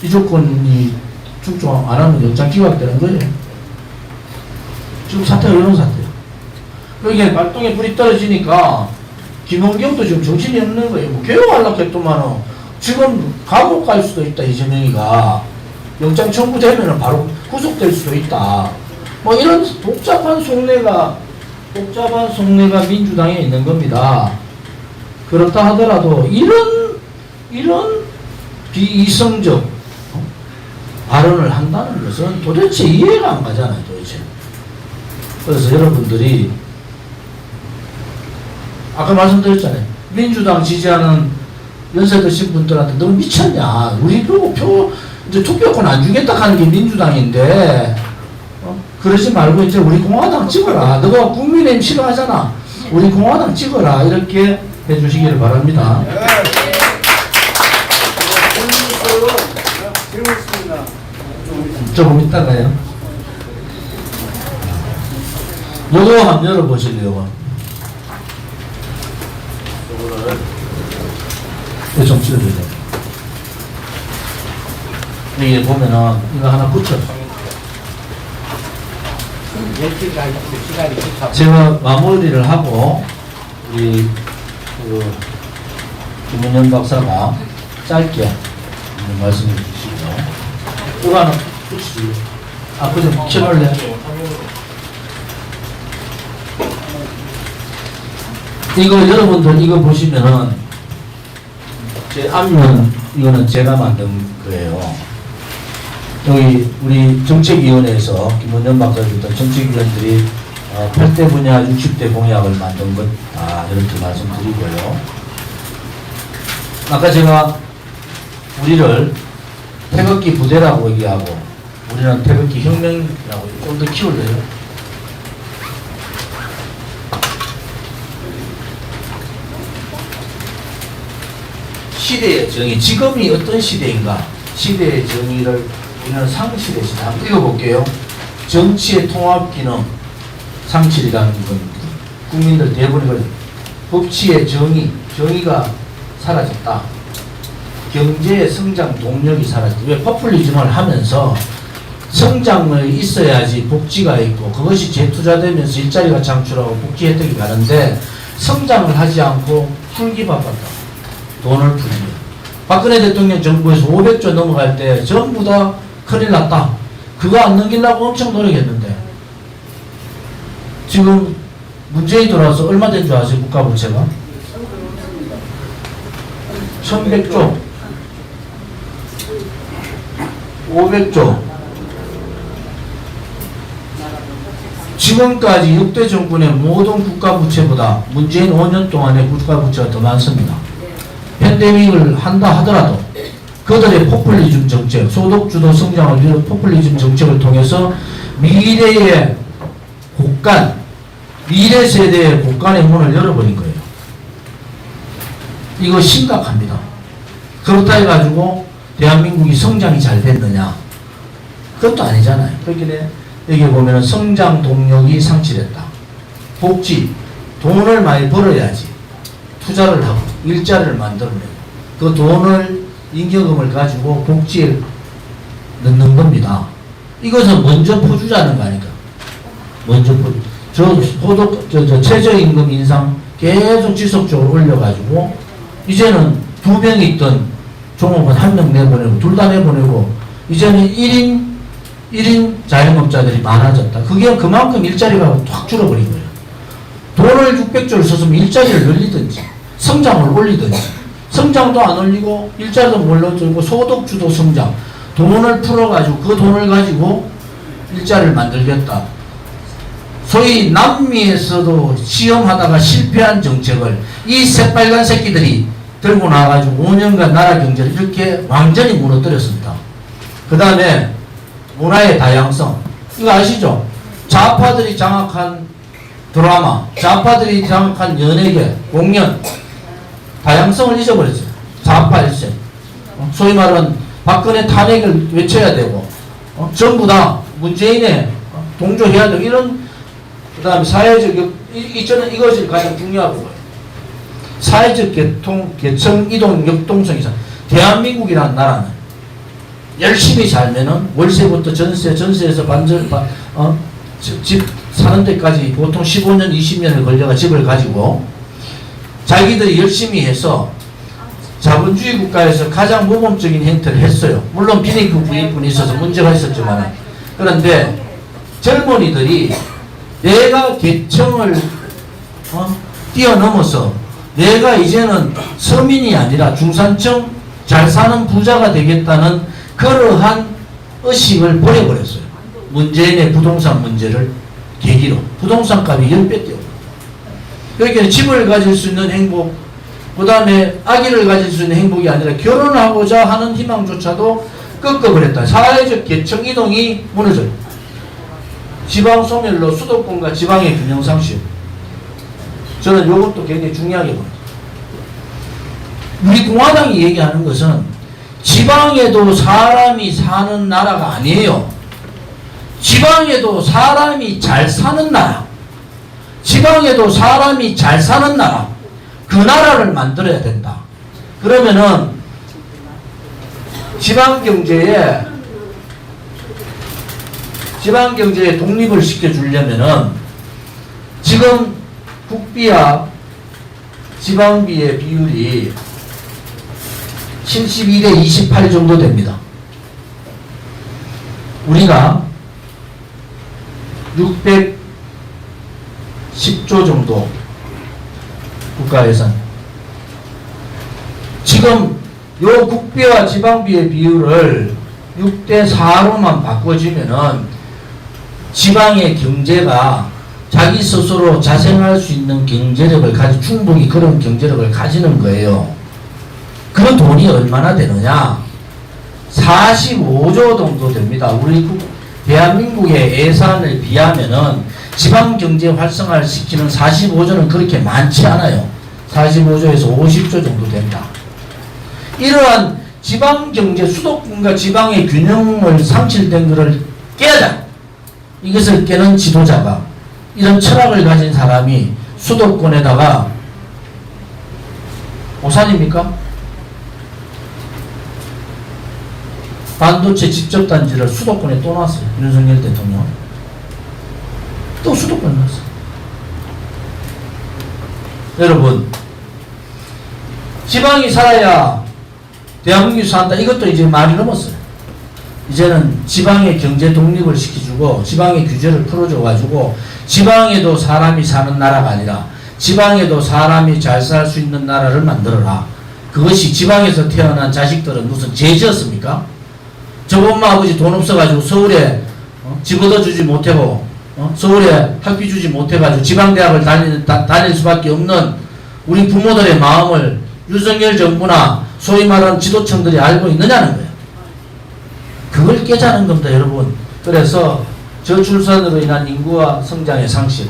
이 조건이 충족 안 하면 영장 기각되는 거예요. 지금 사태가 이런 사태예요. 그러니까 발동에 불이 떨어지니까 김원경도 지금 정신이 없는 거예요. 뭐 개혁하려고 했더만은 지금 감옥 갈 수도 있다. 이재명이가 영장 청구되면은 바로 구속될 수도 있다. 뭐 이런 복잡한 속내가 복잡한 속내가 민주당에 있는 겁니다. 그렇다 하더라도 이런 비이성적 발언을 한다는 것은 도대체 이해가 안 가잖아요, 도대체. 그래서 여러분들이 아까 말씀드렸잖아요. 민주당 지지하는 연세 드신 분들한테 너 미쳤냐? 우리 그리고 이제 투표권 안 주겠다 하는 게 민주당인데, 그러지 말고 이제 우리 공화당 찍어라. 너가 국민의힘 싫어하잖아. 우리 공화당 찍어라. 이렇게 해주시기를 바랍니다. 조금 이따가요. 요거 한번 열어보실래요? 이거 좀 찍어주세요. 여기 보면은 이거 하나 붙여. 제가 마무리를 하고 우리 그 김은현 박사가 짧게 말씀해 주시고 이거 하나 붙이지. 앞으로 좀 켜놓을래? 이거 여러분들 이거 보시면은 제 앞면 이거는 제가 만든 거예요. 여기 우리 정책위원회에서 김원현 박사님부터 정책위원들이 8대 분야 60대 공약을 만든 것 이렇게 말씀드리고요. 아까 제가 우리를 태극기 부대라고 얘기하고 우리는 태극기 혁명이라고 좀 더 키울래요? 시대의 정의, 지금이 어떤 시대인가? 시대의 정의를 우리는 상실의 시대. 한번 읽어볼게요. 정치의 통합 기능, 상실이라는 겁니다. 국민들 대부분이 법치의 정의가 사라졌다. 경제의 성장 동력이 사라졌다. 왜 포퓰리즘을 하면서 성장을 있어야지 복지가 있고 그것이 재투자되면서 일자리가 창출하고 복지 혜택이 가는데 성장을 하지 않고 풀기 바빴다. 돈을 풀기. 박근혜 대통령 정부에서 500조 넘어갈 때 전부 다 큰일 났다. 그거 안 넘기려고 엄청 노력했는데 지금 문재인이 돌아와서 얼마 된 줄 아세요? 국가부채가? 1100조 500조 지금까지 6대 정권의 모든 국가부채보다 문재인 5년 동안의 국가부채가 더 많습니다. 팬데믹을 한다 하더라도 그들의 포퓰리즘 정책, 소득주도 성장을 위한 포퓰리즘 정책을 통해서 미래의 곳간, 미래 세대의 곳간의 문을 열어버린 거예요. 이거 심각합니다. 그렇다 해가지고 대한민국이 성장이 잘 됐느냐? 그것도 아니잖아요. 그렇긴 여기 보면은 성장 동력이 상실했다. 복지, 돈을 많이 벌어야지 투자를 하고 일자리를 만들어내고 그 돈을 잉여금을 가지고 복지에 넣는 겁니다. 이것은 먼저 퍼주자는 거 아닐까? 먼저 퍼주. 최저임금 인상 계속 지속적으로 올려가지고 이제는 2명이 있던 종업원 1명 내보내고 둘 다 내보내고 이제는 1인 자영업자들이 많아졌다. 그게 그만큼 일자리가 확 줄어버린 거예요. 돈을 600조를 썼으면 일자리를 늘리든지 성장을 올리든지 성장도 안 올리고 일자리도 몰라주고 소득주도 성장 돈을 풀어가지고 그 돈을 가지고 일자리를 만들겠다. 소위 남미에서도 시험하다가 실패한 정책을 이 새빨간 새끼들이 들고 나와가지고 5년간 나라 경제를 이렇게 완전히 무너뜨렸습니다. 그 다음에 문화의 다양성 이거 아시죠? 좌파들이 장악한 드라마, 좌파들이 장악한 연예계, 공연 다양성을 잊어버렸어요. 좌파 일세. 소위 말하는 박근혜 탄핵을 외쳐야 되고 전부 다 문재인에 동조해야 되고 이런 그 다음에 사회적 저는 이것이 가장 중요하고 사회적 계층 이동 역동성이상 대한민국이라는 나라는 열심히 살면은 월세부터 전세에서 집 사는 데까지 보통 15년, 20년을 걸려가 집을 가지고 자기들이 열심히 해서 자본주의 국가에서 가장 모범적인 행태를 했어요. 물론 비리그 부인분이 있어서 문제가 있었지만 그런데 젊은이들이 내가 계층을 뛰어넘어서 내가 이제는 서민이 아니라 중산층 잘 사는 부자가 되겠다는 그러한 의식을 버려버렸어요. 문재인의 부동산 문제를 계기로 부동산 값이 10배 뛰어. 그러니까 집을 가질 수 있는 행복, 그 다음에 아기를 가질 수 있는 행복이 아니라 결혼하고자 하는 희망조차도 꺾어버렸다. 사회적 계층 이동이 무너져요. 지방 소멸로 수도권과 지방의 균형 상실. 저는 이것도 굉장히 중요하게 봅니다. 우리 공화당이 얘기하는 것은 지방에도 사람이 사는 나라가 아니에요. 지방에도 사람이 잘 사는 나라. 지방에도 사람이 잘 사는 나라. 그 나라를 만들어야 된다. 그러면은 지방경제에 독립을 시켜주려면은 지금 국비와 지방비의 비율이 72대 28 정도 됩니다. 우리가 610조 정도 국가 예산. 지금 요 국비와 지방비의 비율을 6대 4로만 바꿔주면은 지방의 경제가 자기 스스로 자생할 수 있는 경제력을 충분히 그런 경제력을 가지는 거예요. 그 돈이 얼마나 되느냐? 45조 정도 됩니다. 우리 대한민국의 예산을 비하면은 지방 경제 활성화를 시키는 45조는 그렇게 많지 않아요. 45조에서 50조 정도 된다. 이러한 지방 경제, 수도권과 지방의 균형을 상실된 것을 깨자. 이것을 깨는 지도자가, 이런 철학을 가진 사람이 수도권에다가 오산입니까? 반도체 집적단지를 수도권에 또 놨어요. 윤석열 대통령. 또 수도권에 놨어요. 여러분, 지방이 살아야 대한민국이 산다. 이것도 이제 말이 넘었어요. 이제는 지방의 경제 독립을 시켜주고 지방의 규제를 풀어줘가지고 지방에도 사람이 사는 나라가 아니라 지방에도 사람이 잘 살 수 있는 나라를 만들어라. 그것이 지방에서 태어난 자식들은 무슨 죄지었습니까? 저번 엄마 아버지 돈 없어가지고 서울에 집 얻어주지 못하고 서울에 학비 주지 못해가지고 지방대학을 다닐 수밖에 없는 우리 부모들의 마음을 윤석열 정부나 소위 말하는 지도층들이 알고 있느냐는 거예요. 그걸 깨자는 겁니다, 여러분. 그래서 저출산으로 인한 인구와 성장의 상실,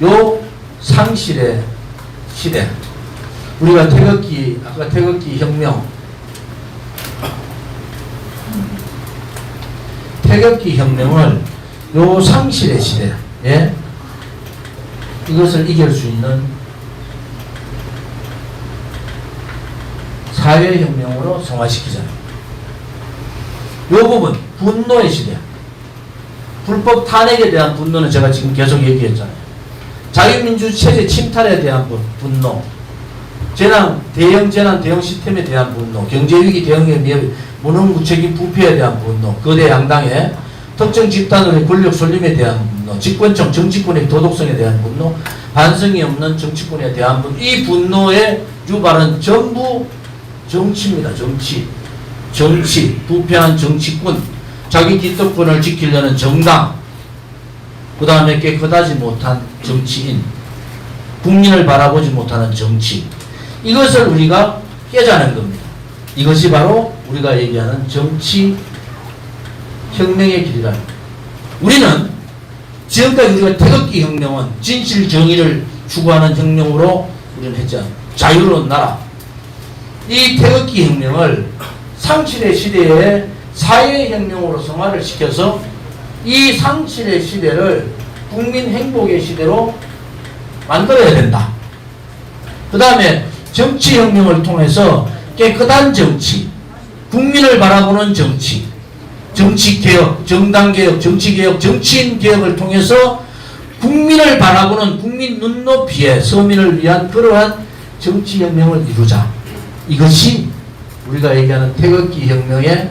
요 상실의 시대, 우리가 아까 태극기 혁명, 태극기 혁명을 요 상실의 시대에 이것을 이길 수 있는 사회혁명으로 성화시키잖아요. 요 부분, 분노의 시대. 불법 탄핵에 대한 분노는 제가 지금 계속 얘기했잖아요. 자유민주 체제 침탈에 대한 분노. 대형 재난, 대형 시스템에 대한 분노. 경제위기 대응에 무능무책인 부패에 대한 분노. 거대 양당의 특정 집단의 권력 설림에 대한 분노. 집권층, 정치권의 도덕성에 대한 분노. 반성이 없는 정치권에 대한 분노. 이 분노의 유발은 전부 정치입니다. 정치, 부패한 정치권, 자기 기득권을 지키려는 정당, 그 다음에 깨끗하지 못한 정치인, 국민을 바라보지 못하는 정치. 이것을 우리가 깨자는 겁니다. 이것이 바로 우리가 얘기하는 정치 혁명의 길이다. 우리는 지금까지 우리가 태극기 혁명은 진실 정의를 추구하는 혁명으로 우리는 했잖아요. 자유로운 나라. 이 태극기 혁명을 상실의 시대에 사회혁명으로 성화를 시켜서 이 상실의 시대를 국민 행복의 시대로 만들어야 된다. 그 다음에 정치혁명을 통해서 깨끗한 정치, 국민을 바라보는 정치, 정치개혁, 정당개혁, 정치개혁, 정치인개혁을 통해서 국민을 바라보는 국민 눈높이에 서민을 위한 그러한 정치혁명을 이루자. 이것이 우리가 얘기하는 태극기 혁명의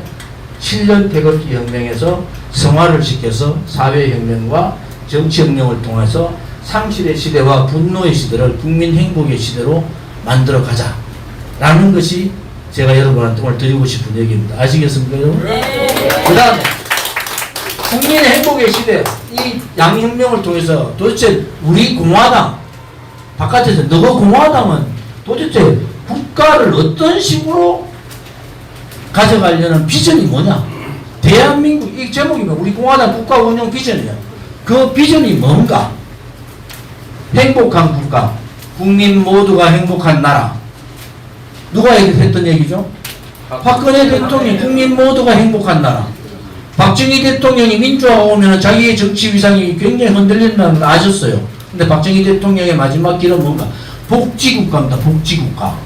7년 태극기 혁명에서 성화를 시켜서 사회혁명과 정치혁명을 통해서 상실의 시대와 분노의 시대를 국민 행복의 시대로 만들어 가자 라는 것이 제가 여러분한테 오늘 드리고 싶은 얘기입니다. 아시겠습니까 여러분? 그 다음에 국민 행복의 시대, 이 양혁명을 통해서 도대체 우리 공화당 바깥에서 너가 공화당은 도대체 국가를 어떤 식으로 가져가려는 비전이 뭐냐? 대한민국, 이 제목이면 우리 공화당 국가 운영 비전이야. 그 비전이 뭔가? 행복한 국가, 국민 모두가 행복한 나라. 누가 했던 얘기죠? 박근혜 대통령, 국민 모두가 행복한 나라. 박정희 대통령이 민주화가 오면 자기의 정치 위상이 굉장히 흔들린다는 걸 아셨어요. 근데 박정희 대통령의 마지막 길은 뭔가? 복지국가입니다. 복지국가.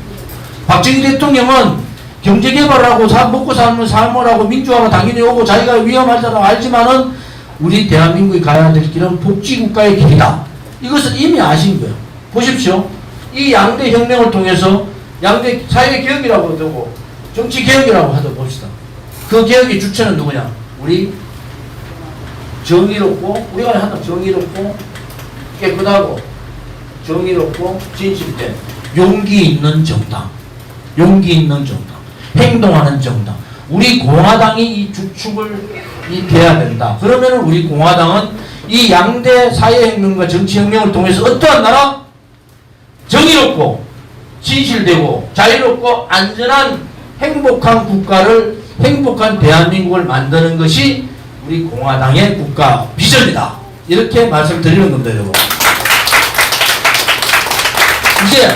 박정희 대통령은 경제개발하고 먹고 사는 삶을 하고 민주화가 당연히 오고 자기가 위험하다고 알지만은 우리 대한민국이 가야 될 길은 복지국가의 길이다. 이것을 이미 아신 거예요. 보십시오. 이 양대 혁명을 통해서 양대 사회개혁이라고 하고 정치개혁이라고 하도 봅시다. 그 개혁의 주체는 누구냐? 우리 정의롭고, 우리가 한다 정의롭고 깨끗하고 정의롭고 진실된 용기 있는 정당, 용기 있는 정당, 행동하는 정당. 우리 공화당이 이 주축을 돼야 된다. 그러면 우리 공화당은 이 양대 사회혁명과 정치혁명을 통해서 어떠한 나라? 정의롭고 진실되고 자유롭고 안전한 행복한 국가를, 행복한 대한민국을 만드는 것이 우리 공화당의 국가 비전이다. 이렇게 말씀드리는 겁니다, 여러분. 이제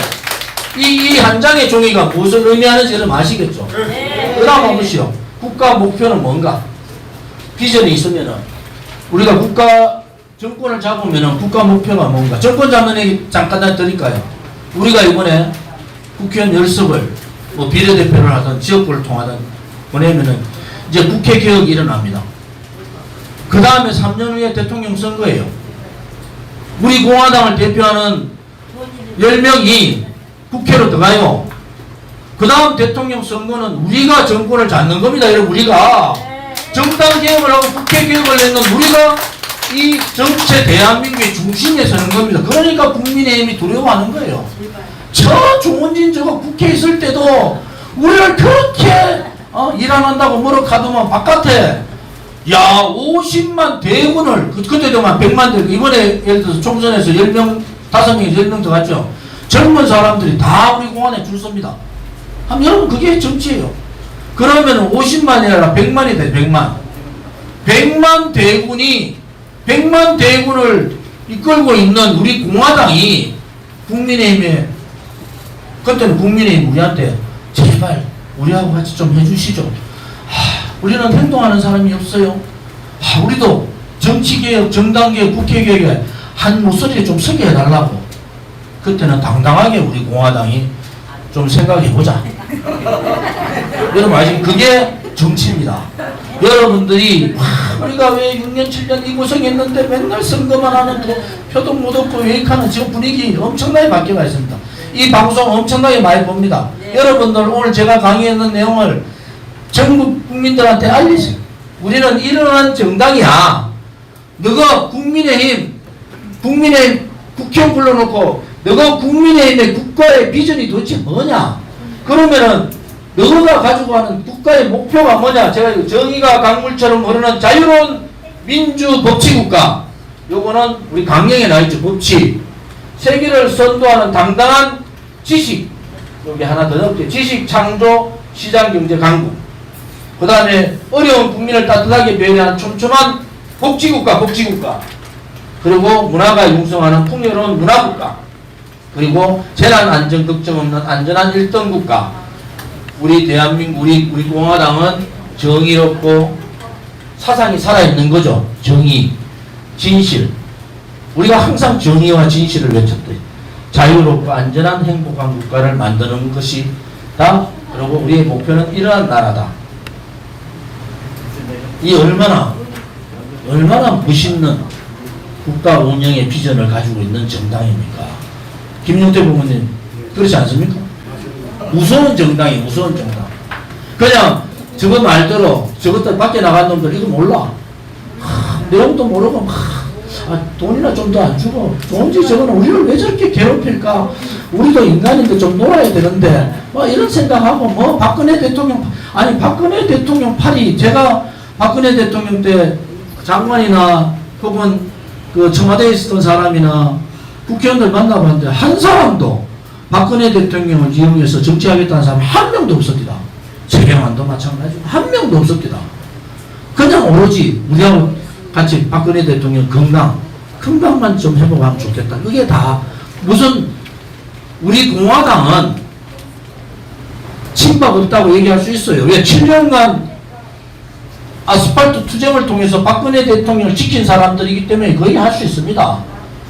이 한 장의 종이가 무엇을 의미하는지 여러분 아시겠죠? 그 다음 보시오. 국가 목표는 뭔가? 비전이 있으면은 우리가 국가 정권을 잡으면은 국가 목표가 뭔가? 정권 잡는 얘기 잠깐 드릴까요? 우리가 이번에 국회의원 열석을 뭐 비례대표를 하든 지역구를 통하든 보내면은 이제 국회 개혁이 일어납니다. 그 다음에 3년 후에 대통령 선거예요. 우리 공화당을 대표하는 10명이 국회로 들어가요. 그 다음 대통령 선거는 우리가 정권을 잡는 겁니다. 여러분, 우리가 정당 개혁을 하고 국회 개혁을 낸 건 우리가 이 전체 대한민국의 중심에 서는 겁니다. 그러니까 국민의힘이 두려워하는 거예요. 저 조원진 저거 국회에 있을 때도 우리를 그렇게 일 안 한다고 뭐라 가두면 바깥에 야 50만 대군을 그때도 막 100만 대군 이번에 예를 들어서 총선에서 10명 5명에서 10명 더 갔죠. 젊은 사람들이 다 우리 공안에 줄 섭니다. 여러분 그게 정치예요. 그러면 50만이 아니라 100만이 돼. 100만 대군을 이끌고 있는 우리 공화당이 국민의힘에 그때는 국민의힘 우리한테 제발 우리하고 같이 좀 해주시죠. 우리는 행동하는 사람이 없어요. 우리도 정치개혁, 정당개혁, 국회개혁에 한 목소리에 좀 서게 해달라고. 그때는 당당하게 우리 공화당이 좀 생각해보자. 여러분 아시죠? 그게 정치입니다. 여러분들이 우리가 왜 6년 7년 이 고생했는데 맨날 선거만 하는 표도 못 얻고 왜익하는 지금 분위기 엄청나게 바뀌어가 있습니다. 이 방송 엄청나게 많이 봅니다. 여러분들 오늘 제가 강의했는 내용을 전국 국민들한테 알리세요. 우리는 일어난 정당이야. 너가 국민의힘 국회의원 불러놓고 너가 국민의힘의 국가의 비전이 도대체 뭐냐? 그러면은 너가 가지고 가는 국가의 목표가 뭐냐? 제가 정의가 강물처럼 흐르는 자유로운 민주 법치국가. 요거는 우리 강령에 나있죠. 법치. 세계를 선도하는 당당한 지식. 여기 하나 더 넣을게요. 지식 창조 시장경제 강국. 그 다음에 어려운 국민을 따뜻하게 배려하는 촘촘한 복지국가. 그리고 문화가 융성하는 풍요로운 문화국가. 그리고 재난 안전 걱정 없는 안전한 1등 국가. 우리 대한민국, 우리 공화당은 정의롭고 사상이 살아있는 거죠. 정의, 진실. 우리가 항상 정의와 진실을 외쳤대. 자유롭고 안전한 행복한 국가를 만드는 것이다. 그리고 우리의 목표는 이러한 나라다. 이 얼마나 멋있는 국가 운영의 비전을 가지고 있는 정당입니까? 김용태 부모님 그렇지 않습니까? 무서운 정당. 그냥 저거 말대로 저것들 밖에 나간 놈들 이거 몰라. 내용도 모르고 막 돈이나 좀 더 안 주고 좋은지 저거는 우리를 왜 저렇게 괴롭힐까? 우리도 인간인데 좀 놀아야 되는데 뭐 이런 생각하고 뭐 박근혜 대통령 아니 박근혜 대통령 팔이 제가 박근혜 대통령 때 장관이나 혹은 그 청와대에 있었던 사람이나 국회의원들 만나봤는데 한 사람도 박근혜 대통령을 이용해서 정치하겠다는 사람이 한 명도 없었기다. 최경환도 마찬가지고 한 명도 없었기다. 그냥 오로지 우리하고 같이 박근혜 대통령 건강만 좀 회복하면 좋겠다. 그게 다 무슨 우리 공화당은 친박 없다고 얘기할 수 있어요. 왜 7년간 아스팔트 투쟁을 통해서 박근혜 대통령을 지킨 사람들이기 때문에 그 얘기 할 수 있습니다.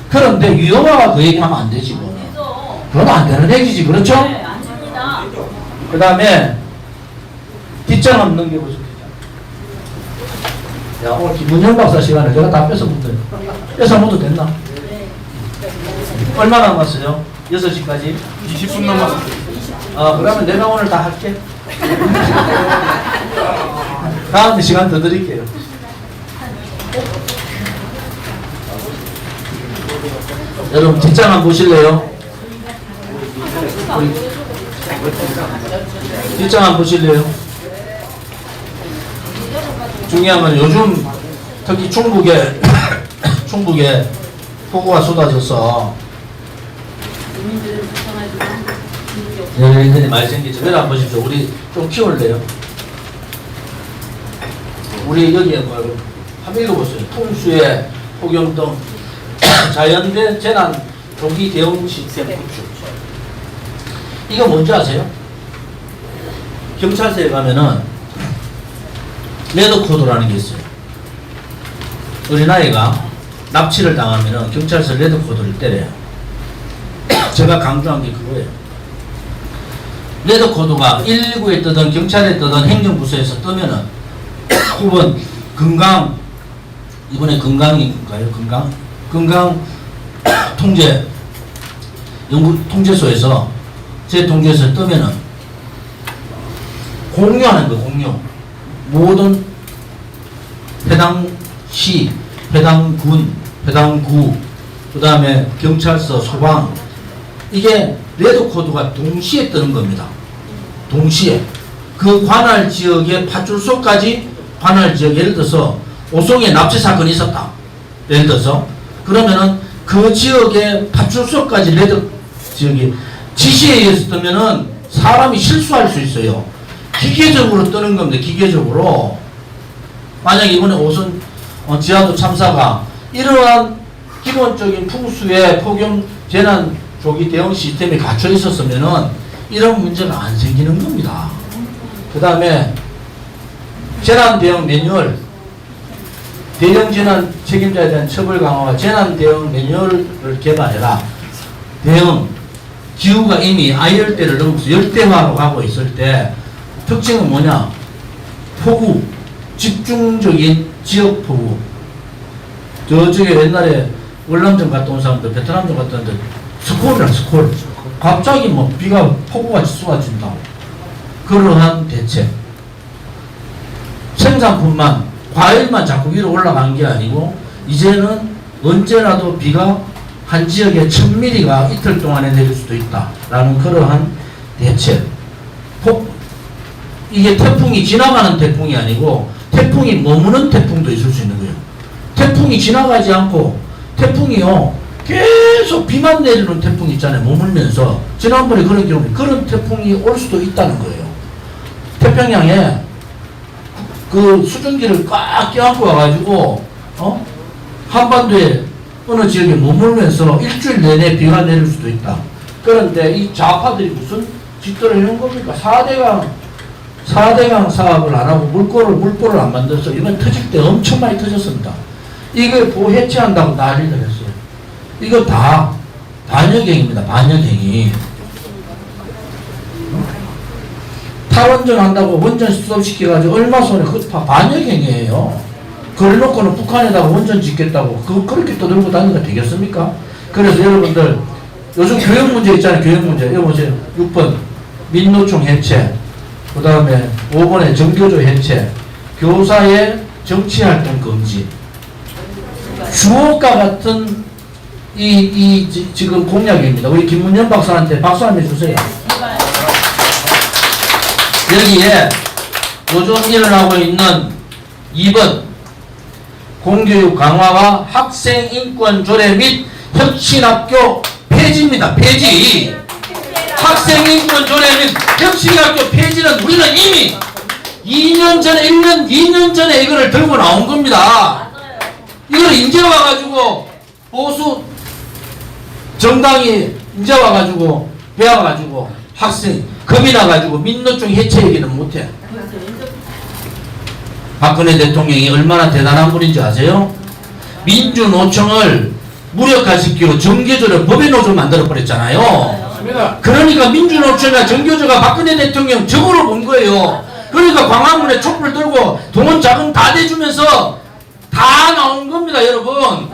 그런데 유영아가 그 얘기하면 안 되지 뭐. 그건 안 되는 얘기지. 그렇죠? 네, 안 됩니다. 그 다음에 뒷장 없는 게 무슨 뒷장? 야 오늘 김문영 박사 시간에 제가 다 뺏어먹어요. 뺏어먹어도 됐나? 네. 얼마 남았어요? 6시까지? 20분 남았어요. 그러면 내가 오늘 다 할게. 다음에 시간 더 드릴게요. 여러분 뒷장 한번 보실래요? 뒷장 한번 보실래요? 중요한 건 요즘 특히 충북에 폭우가 쏟아져서 여러분들이 많이 생기죠. 여기 한번 보십시오. 우리 좀 키울래요? 우리 여기에 뭐 한번 읽어보세요. 풍수에 폭염 등 자연대 재난 조기 대응 시스템 구축. 이거 뭔지 아세요? 경찰서에 가면은 레드 코드라는 게 있어요. 어린아이가 납치를 당하면은 경찰서 레드 코드를 때려요. 제가 강조한 게 그거예요. 레드 코드가 119에 뜨든 경찰에 뜨든 행정부서에서 뜨면은 혹은 이번에 건강인가요? 건강 통제소에서 제 통제소에 뜨면은 공유하는 거예요. 공유. 모든 해당 시, 해당 군, 해당 구, 그 다음에 경찰서, 소방, 이게 레드 코드가 동시에 뜨는 겁니다. 동시에. 그 관할 지역의 파출소까지 관할 지역, 예를 들어서 오송에 납치 사건이 있었다. 예를 들어서. 그러면은 그 지역의 파출소까지 레드 지역이 지시에 의해서 뜨면은 사람이 실수할 수 있어요. 기계적으로 뜨는 겁니다. 기계적으로. 만약 이번에 오선 지하도 참사가 이러한 기본적인 풍수의 폭염 재난 조기 대응 시스템이 갖춰 있었으면은 이런 문제가 안 생기는 겁니다. 그 다음에 재난 대응 매뉴얼, 대형 재난 책임자에 대한 처벌 강화와 재난 대응 매뉴얼을 개발해라. 대응 기후가 이미 아열대를 넘어서 열대화로 가고 있을 때 특징은 뭐냐? 폭우, 집중적인 지역 폭우. 저쪽에 옛날에 월남전 갔다 온 사람들, 베트남전 갔다 온데 스콜이라 스콜. 갑자기 뭐 비가 폭우같이 쏟아진다. 그러한 대책. 생산품만, 과일만 자꾸 위로 올라간 게 아니고 이제는 언제라도 비가 한 지역에 1000mm가 이틀 동안에 내릴 수도 있다라는 그러한 대책. 이게 태풍이 지나가는 태풍이 아니고 태풍이 머무는 태풍도 있을 수 있는 거예요. 태풍이 지나가지 않고 태풍이요 계속 비만 내리는 태풍 있잖아요. 머물면서 지난번에 그런 경우 그런 태풍이 올 수도 있다는 거예요. 태평양에 그 수증기를 꽉 껴안고 와가지고 한반도에 어느 지역에 머물면서 일주일 내내 비가 내릴 수도 있다. 그런데 이 좌파들이 무슨 짓들을 해놓은 겁니까? 4대강 사업을 안 하고 물꼬를 안 만들어서 이건 터질 때 엄청 많이 터졌습니다. 이걸 해체한다고 난리를 했어요. 이거 다 반역행위입니다. 반역행위. 탈원전 한다고 원전 스톱시켜가지고 얼마 손에 그거 다 반역행위예요. 그걸 놓고는 북한에다가 원전 짓겠다고 그렇게 떠들고 다니면 되겠습니까? 그래서 여러분들 요즘 교육 문제 있잖아요. 교육 문제. 여기 보세요. 6번 민노총 해체, 그 다음에 5번에 정교조 해체, 교사의 정치활동 금지, 주옥과 같은 지금 공약입니다. 우리 김문현 박사한테 박수 한번 해주세요. 여기에 요즘 일어나고 있는 2번 공교육 강화와 학생 인권 조례 및 혁신학교 폐지입니다. 폐지. 학생 인권 조례 및 혁신학교 폐지는 우리는 이미 2년 전에 2년 전에 이거를 들고 나온 겁니다. 이걸 이제 와가지고 보수 정당이 이제 와가지고 배워가지고 학생 겁이 나가지고 민노총 해체 얘기는 못해. 박근혜 대통령이 얼마나 대단한 분인지 아세요? 민주노총을 무력화시키고 정교조를 법의 노조 만들어버렸잖아요. 맞습니다. 그러니까 민주노총이나 정교조가 박근혜 대통령 적으로 본 거예요. 그러니까 광화문에 촛불 들고 돈 자금 다 대주면서 다 나온 겁니다, 여러분.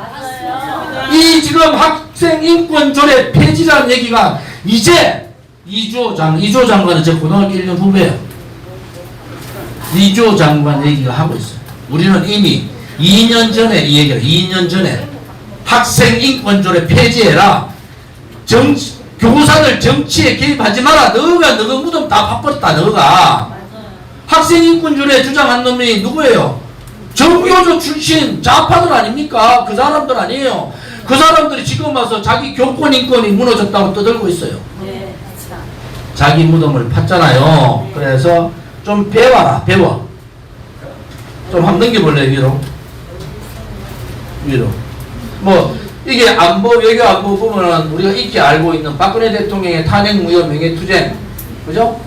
이 지금 학생 인권 조례 폐지라는 얘기가 이제 이조 장관은 제 고등학교 1년 후배예요. 이조 장관 얘기가 하고 있어요. 우리는 이미 2년 전에 이 얘기를 2년 전에 학생 인권 조례 폐지해라. 교사들 정치에 개입하지 마라. 너가 무덤 다 파버렸다. 너가 학생 인권 조례 주장한 놈이 누구예요? 정교조 출신 좌파들 아닙니까? 그 사람들 아니에요. 그 사람들이 지금 와서 자기 교권 인권이 무너졌다고 떠들고 있어요. 자기 무덤을 팠잖아요. 그래서 좀 배워라. 배워. 좀 한번 넘겨볼래 위로. 뭐 이게 안보 외교 안보 보면은 우리가 익히 알고 있는 박근혜 대통령의 탄핵 무효 명예투쟁, 그죠?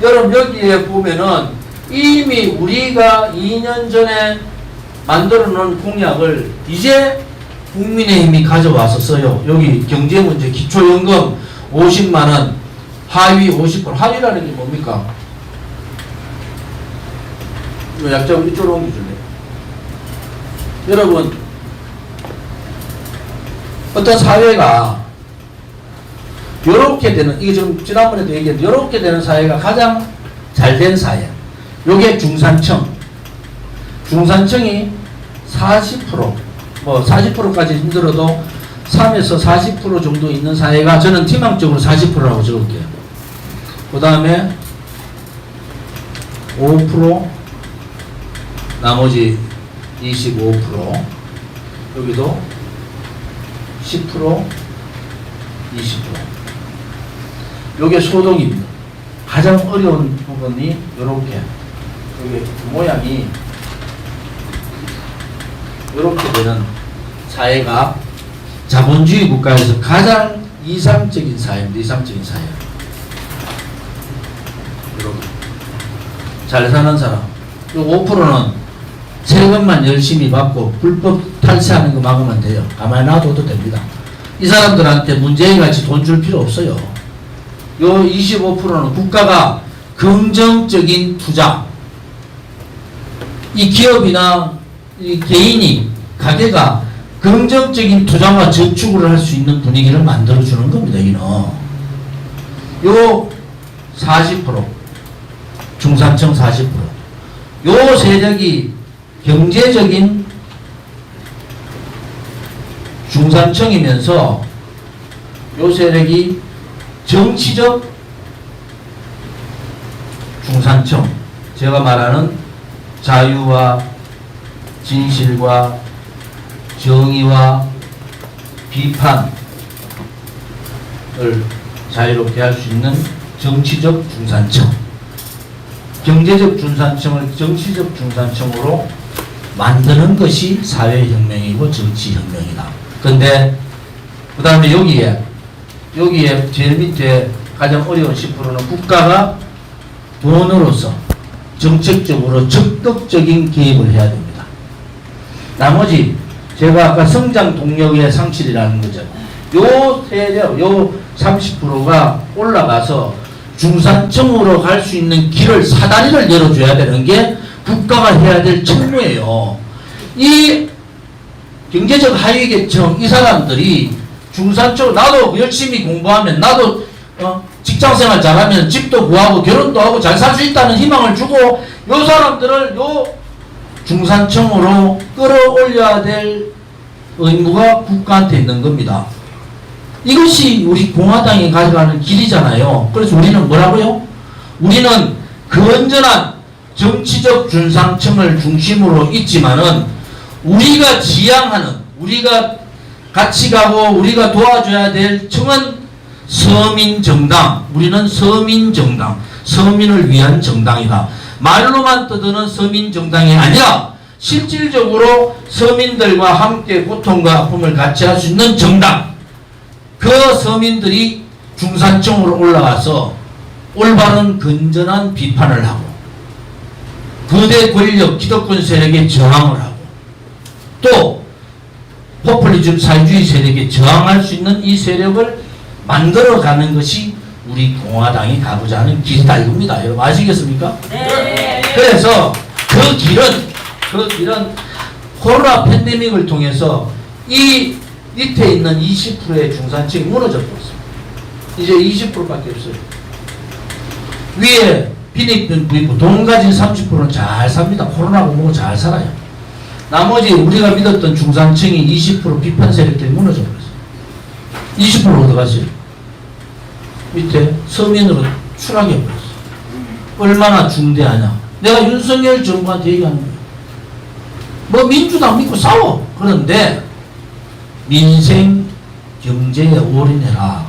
여러분 여기에 보면은 이미 우리가 2년 전에 만들어 놓은 공약을 이제 국민의힘이 가져와서 써요. 여기 경제문제 기초연금 50만원 하위 50%. 하위라는 게 뭡니까? 이거 약자 이쪽으로 옮겨줄래요? 여러분 어떤 사회가 요렇게 되는, 이게 좀 지난번에도 얘기했는데 요렇게 되는 사회가 가장 잘된 사회. 요게 중산층. 중산층이 40%, 뭐 40%까지 힘들어도 3에서 40% 정도 있는 사회가 저는 희망적으로 40%라고 적을게요. 그 다음에 5%, 나머지 25%, 여기도 10%, 20%. 요게 소득입니다. 가장 어려운 부분이 요렇게, 요게 모양이 요렇게 되는 사회가 자본주의 국가에서 가장 이상적인 사회입니다. 이상적인 사회. 여러분, 잘 사는 사람. 요 5%는 세금만 열심히 받고 불법 탈세하는 거 막으면 돼요. 가만히 놔둬도 됩니다. 이 사람들한테 문재인 같이 돈 줄 필요 없어요. 요 25%는 국가가 긍정적인 투자, 이 기업이나 이 개인이 가게가 긍정적인 투자와 저축을 할 수 있는 분위기를 만들어주는 겁니다. 이는 요 40%, 중산층 40%, 요 세력이 경제적인 중산층이면서 요 세력이 정치적 중산층, 제가 말하는 자유와 진실과 정의와 비판을 자유롭게 할 수 있는 정치적 중산층, 경제적 중산층을 정치적 중산층으로 만드는 것이 사회혁명이고 정치혁명이다. 근데 그 다음에 여기에 제일 밑에 가장 어려운 10%는 국가가 돈으로서 정책적으로 적극적인 개입을 해야 됩니다. 나머지 제가 아까 성장 동력의 상실이라는 거죠. 요 세력, 요 30%가 올라가서 중산층으로 갈 수 있는 길을, 사다리를 열어줘야 되는 게 국가가 해야 될 책무예요. 이 경제적 하위 계층, 이 사람들이 중산층, 나도 열심히 공부하면, 나도 직장생활 잘하면 집도 구하고 결혼도 하고 잘 살 수 있다는 희망을 주고, 요 사람들을 요 중산층으로 끌어올려야 될 의무가 국가한테 있는 겁니다. 이것이 우리 공화당이 가져가는 길이잖아요. 그래서 우리는 뭐라고요? 우리는 건전한 정치적 준상층을 중심으로 있지만은 우리가 지향하는, 우리가 같이 가고 우리가 도와줘야 될 층은 서민정당. 우리는 서민정당, 서민을 위한 정당이다. 말로만 떠드는 서민정당이 아니라 실질적으로 서민들과 함께 고통과 아픔을 같이 할 수 있는 정당. 그 서민들이 중산층으로 올라가서 올바른 건전한 비판을 하고 거대 권력 기득권 세력에 저항을 하고 또 포퓰리즘 사회주의 세력에 저항할 수 있는 이 세력을 만들어가는 것이 우리 공화당이 가고자 하는 길이다 이겁니다. 여러분 아시겠습니까? 네. 그래서 그 길은 코로나 팬데믹을 통해서 이 밑에 있는 20%의 중산층이 무너져 버렸습니다. 이제 20%밖에 없어요. 위에 빈익빈 부익부 돈 가진 30%는 잘 삽니다. 코로나고 뭐고 잘 살아요. 나머지 우리가 믿었던 중산층이 20% 비판 세력들이 무너져 버렸어요. 20% 어디 갔어요? 밑에 서민으로 추락해 버렸어요. 얼마나 중대하냐. 내가 윤석열 정부한테 얘기하는 거예요. 뭐 민주당 믿고 싸워. 그런데 민생 경제에 올인해라.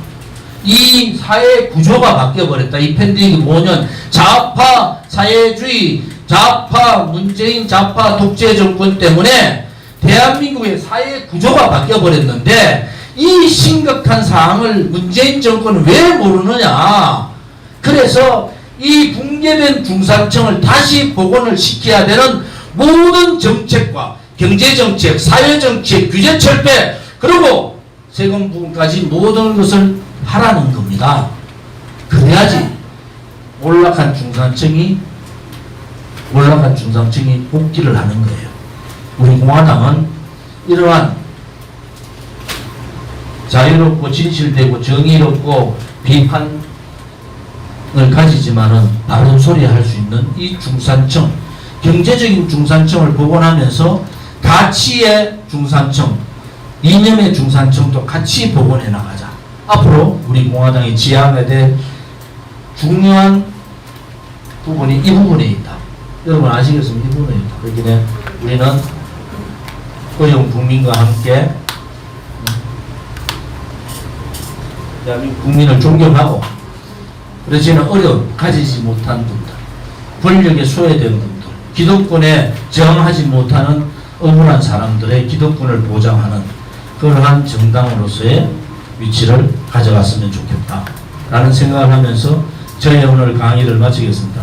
이 사회 구조가 바뀌어버렸다. 이 팬데믹이 5년 좌파 사회주의, 좌파 문재인 좌파 독재 정권 때문에 대한민국의 사회 구조가 바뀌어버렸는데 이 심각한 사항을 문재인 정권은 왜 모르느냐. 그래서 이 붕괴된 중산층을 다시 복원을 시켜야 되는 모든 정책과 경제정책, 사회정책, 규제철폐 그리고 세금 부분까지 모든 것을 하라는 겁니다. 그래야지 올라간 중산층이 복귀를 하는 거예요. 우리 공화당은 이러한 자유롭고 진실되고 정의롭고 비판을 가지지만은 바른 소리 할 수 있는 이 중산층, 경제적인 중산층을 복원하면서 가치의 중산층, 이념의 중산층도 같이 복원해 나가자. 앞으로 우리 공화당이 지향해야 될 중요한 부분이 이 부분에 있다. 여러분 아시겠습니까? 이 부분에 있다. 그렇기 우리는 어려운 국민과 함께 대한민국 국민을 존경하고 그러지는 어려움 가지지 못한 분들, 권력에 소외된 분들, 기득권에 저항하지 못하는 억울한 사람들의 기득권을 보장하는 그러한 정당으로서의 위치를 가져갔으면 좋겠다 라는 생각을 하면서 저의 오늘 강의를 마치겠습니다.